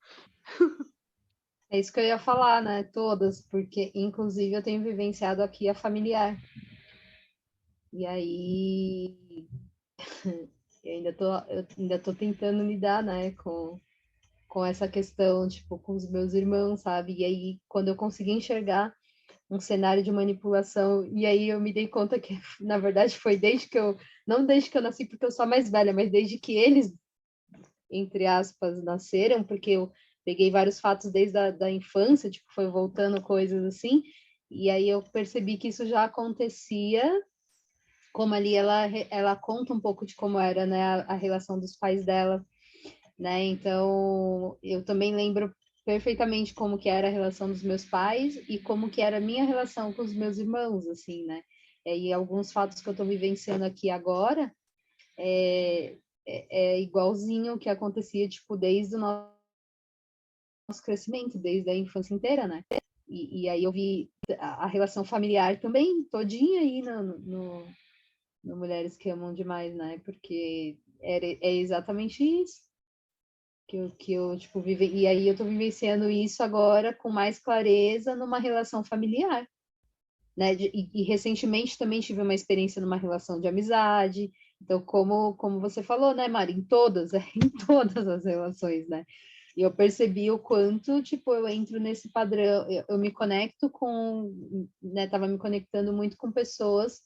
É isso que eu ia falar, né? Todas, porque inclusive eu tenho vivenciado aqui a familiar. E aí eu ainda tô tentando lidar, né, com essa questão, tipo, com os meus irmãos, sabe? E aí, quando eu consegui enxergar um cenário de manipulação, e aí eu me dei conta que, na verdade, foi não desde que eu nasci, porque eu sou a mais velha, mas desde que eles, entre aspas, nasceram, porque eu peguei vários fatos desde da infância, tipo, foi voltando coisas assim, e aí eu percebi que isso já acontecia, como ali ela conta um pouco de como era, né, a relação dos pais dela, né? Então, eu também lembro, perfeitamente como que era a relação dos meus pais e como que era a minha relação com os meus irmãos, assim, né? E alguns fatos que eu estou vivenciando aqui agora é igualzinho o que acontecia, tipo, desde o nosso crescimento, desde a infância inteira, né? E aí eu vi a relação familiar também todinha aí no Mulheres que Amam Demais, né? Porque é exatamente isso que eu tipo, e aí eu tô vivenciando isso agora com mais clareza numa relação familiar, né? E recentemente também tive uma experiência numa relação de amizade. Então, como você falou, né, Mari, em todas, em todas as relações, né? E eu percebi o quanto, tipo, eu entro nesse padrão, eu me conecto com, né, tava me conectando muito com pessoas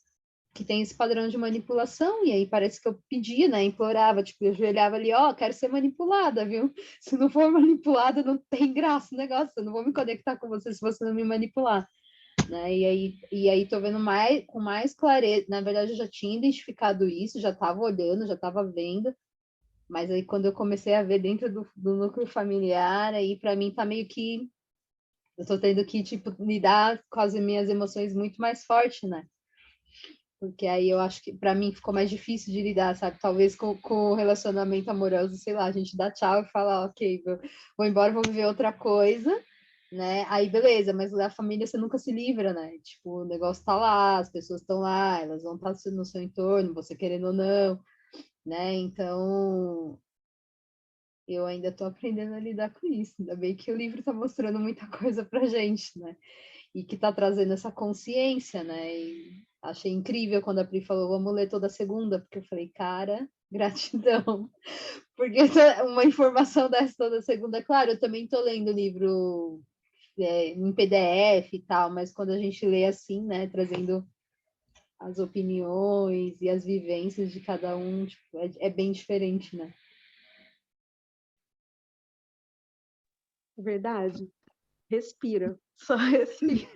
que têm esse padrão de manipulação, e aí parece que eu pedia, né, implorava, tipo, eu ajoelhava ali, ó, quero ser manipulada, viu? Se não for manipulada, não tem graça o negócio, eu não vou me conectar com você se você não me manipular, né? E aí tô vendo com mais clareza, na verdade eu já tinha identificado isso, já estava olhando, já estava vendo, mas aí quando eu comecei a ver dentro do núcleo familiar, aí para mim tá meio que eu tô tendo que tipo lidar com as minhas emoções muito mais forte, né? Porque aí eu acho que para mim ficou mais difícil de lidar, sabe? Talvez com o relacionamento amoroso, sei lá, a gente dá tchau e fala, ok, vou embora, vou viver outra coisa, né? Aí beleza, mas da família você nunca se livra, né? Tipo, o negócio tá lá, as pessoas estão lá, elas vão estar no seu entorno, você querendo ou não, né? Então, eu ainda estou aprendendo a lidar com isso. Ainda bem que o livro está mostrando muita coisa pra gente, né? E que está trazendo essa consciência, né? E achei incrível quando a Pri falou, vamos ler toda segunda, porque eu falei, cara, gratidão. Porque uma informação dessa toda segunda, claro, eu também estou lendo livro em PDF e tal, mas quando a gente lê assim, né, trazendo as opiniões e as vivências de cada um, tipo, é bem diferente, né? Verdade. Respira. Só respira.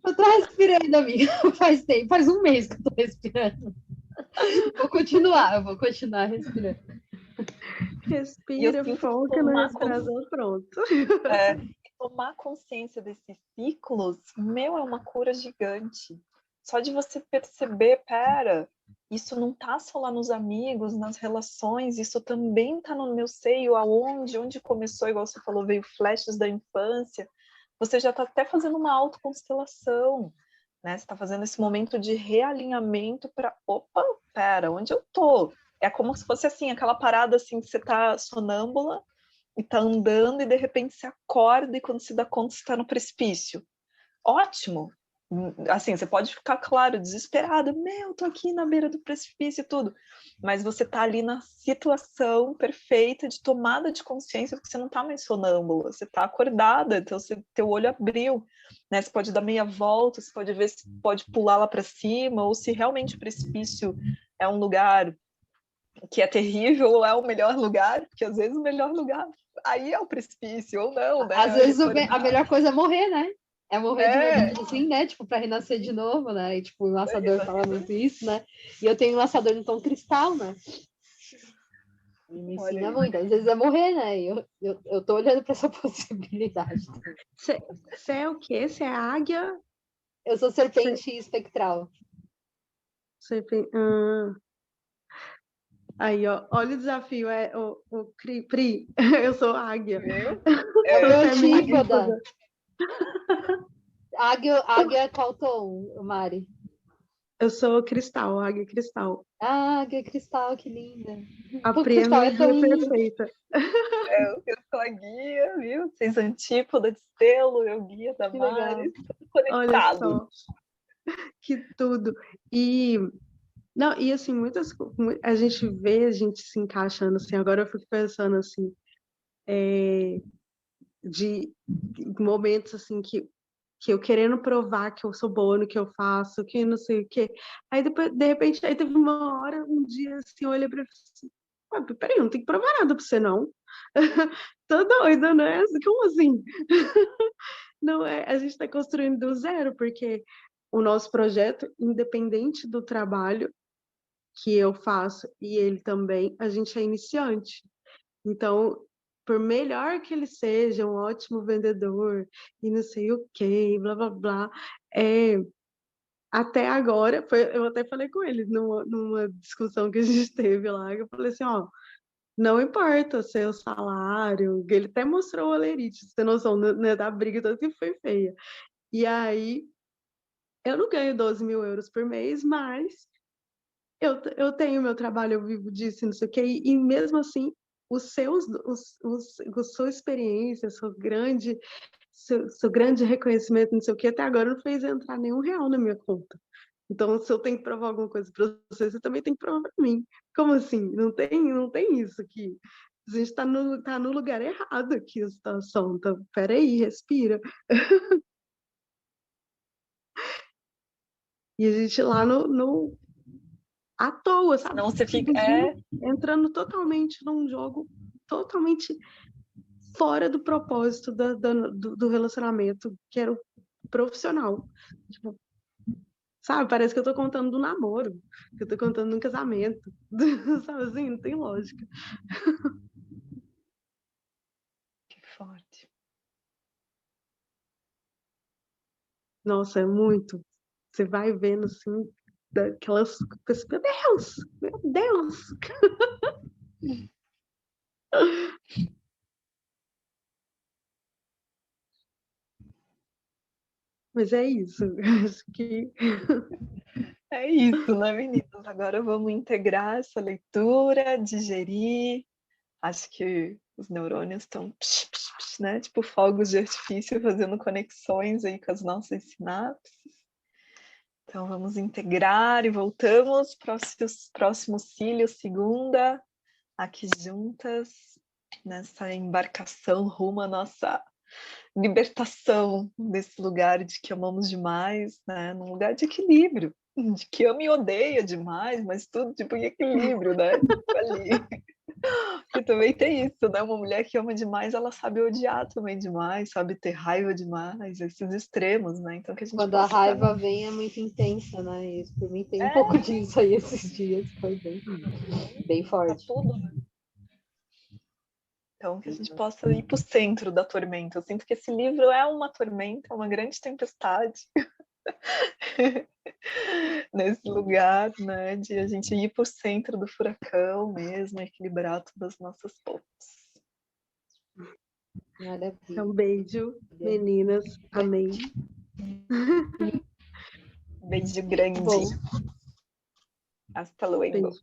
Eu tô respirando, amiga, faz tempo, faz um mês que eu tô respirando. Eu vou continuar respirando. Respira, foca na respiração, pronto. Tomar consciência desses ciclos, meu, é uma cura gigante. Só de você perceber, pera, isso não tá só lá nos amigos, nas relações, isso também tá no meu seio, onde começou, igual você falou, veio flashes da infância. Você já tá até fazendo uma autoconstelação, né? Você tá fazendo esse momento de realinhamento para, opa, pera, onde eu tô? É como se fosse assim, aquela parada assim que você tá sonâmbula e tá andando e de repente você acorda e quando se dá conta você está no precipício. Ótimo! Assim, você pode ficar, claro, desesperada, meu, tô aqui na beira do precipício e tudo, mas você tá ali na situação perfeita de tomada de consciência, porque você não tá mais sonâmbula, você tá acordada, então teu olho abriu, né? Você pode dar meia volta, você pode ver se pode pular lá para cima, ou se realmente o precipício é um lugar que é terrível ou é o melhor lugar, porque às vezes o melhor lugar aí é o precipício, ou não, né? Às vezes a melhor coisa é morrer, né? É morrer de verdade, assim, né? Tipo, pra renascer de novo, né? E, tipo, o laçador fala muito isso, né? E eu tenho um laçador no tom cristal, né? E me ensina muito. Às vezes é morrer, né? E eu tô olhando pra essa possibilidade. Você é o quê? Você é águia? Eu sou serpente espectral. Aí, ó, olha o desafio, o Pri, eu sou águia. É o meu antípoda. Águia qual tom, Mari? Eu sou cristal, águia cristal. Águia cristal, que linda. A Pri é minha guia perfeita. Eu sou a guia, viu? Vocês antípoda de selo, eu guia da Mari, tudo conectado. Olha só, que tudo. E não, e assim, a gente vê a gente se encaixando assim, agora eu fico pensando assim, de momentos assim que eu querendo provar que eu sou boa no que eu faço, que não sei o quê. Aí depois, de repente, aí teve uma hora, um dia assim, eu olhei pra ele e falei, peraí, eu não tenho que provar nada pra você, não. Tô doida, né? Como assim? Não é, a gente está construindo do zero, porque o nosso projeto, independente do trabalho que eu faço e ele também, a gente é iniciante. Então, por melhor que ele seja, um ótimo vendedor, e não sei o quê, blá, blá, blá, até agora, eu até falei com ele numa discussão que a gente teve lá, que eu falei assim, ó, não importa o seu salário, ele até mostrou o olerite, você tem noção, né, da briga toda que foi feia. E aí, eu não ganho 12 mil euros por mês, mas eu tenho meu trabalho, eu vivo disso, não sei o quê, e mesmo assim, a sua experiência, seu grande reconhecimento, não sei o quê, até agora não fez entrar nenhum real na minha conta. Então, se eu tenho que provar alguma coisa para você, você também tem que provar para mim. Como assim? Não tem isso aqui. A gente tá no lugar errado aqui a situação. Então, peraí, respira. E a gente lá à toa, sabe? Não, você fica. Entrando totalmente num jogo totalmente fora do propósito do relacionamento, que era o profissional. Tipo, sabe? Parece que eu tô contando do namoro, que eu tô contando de um casamento. Sabe assim? Não tem lógica. Que forte. Nossa, é muito. Você vai vendo assim, daquelas coisas, meu Deus! Mas é isso, acho que É isso, né, meninas? Agora vamos integrar essa leitura, digerir. Acho que os neurônios estão, né? Tipo fogos de artifício fazendo conexões aí com as nossas sinapses. Então vamos integrar e voltamos. Próximo cílio, segunda, aqui juntas, nessa embarcação rumo à nossa libertação desse lugar de que amamos demais, né? Num lugar de equilíbrio, de que ama e odeia demais, mas tudo tipo em equilíbrio, né? Tipo, ali. Porque também tem isso, né? Uma mulher que ama demais, ela sabe odiar também demais, sabe ter raiva demais, esses extremos, né? Então que a gente Quando a raiva vem é muito intensa, né? Isso por mim tem um pouco disso aí esses dias, foi bem forte. Tá tudo, né? Então, que a gente possa ir para o centro da tormenta. Eu sinto que esse livro é uma tormenta, uma grande tempestade. Nesse lugar, né, de a gente ir para o centro do furacão mesmo, equilibrar todas as nossas pontes. Maravilha. então, beijo, meninas. Amém. Beijo grande. Bom, Hasta luego. beijo.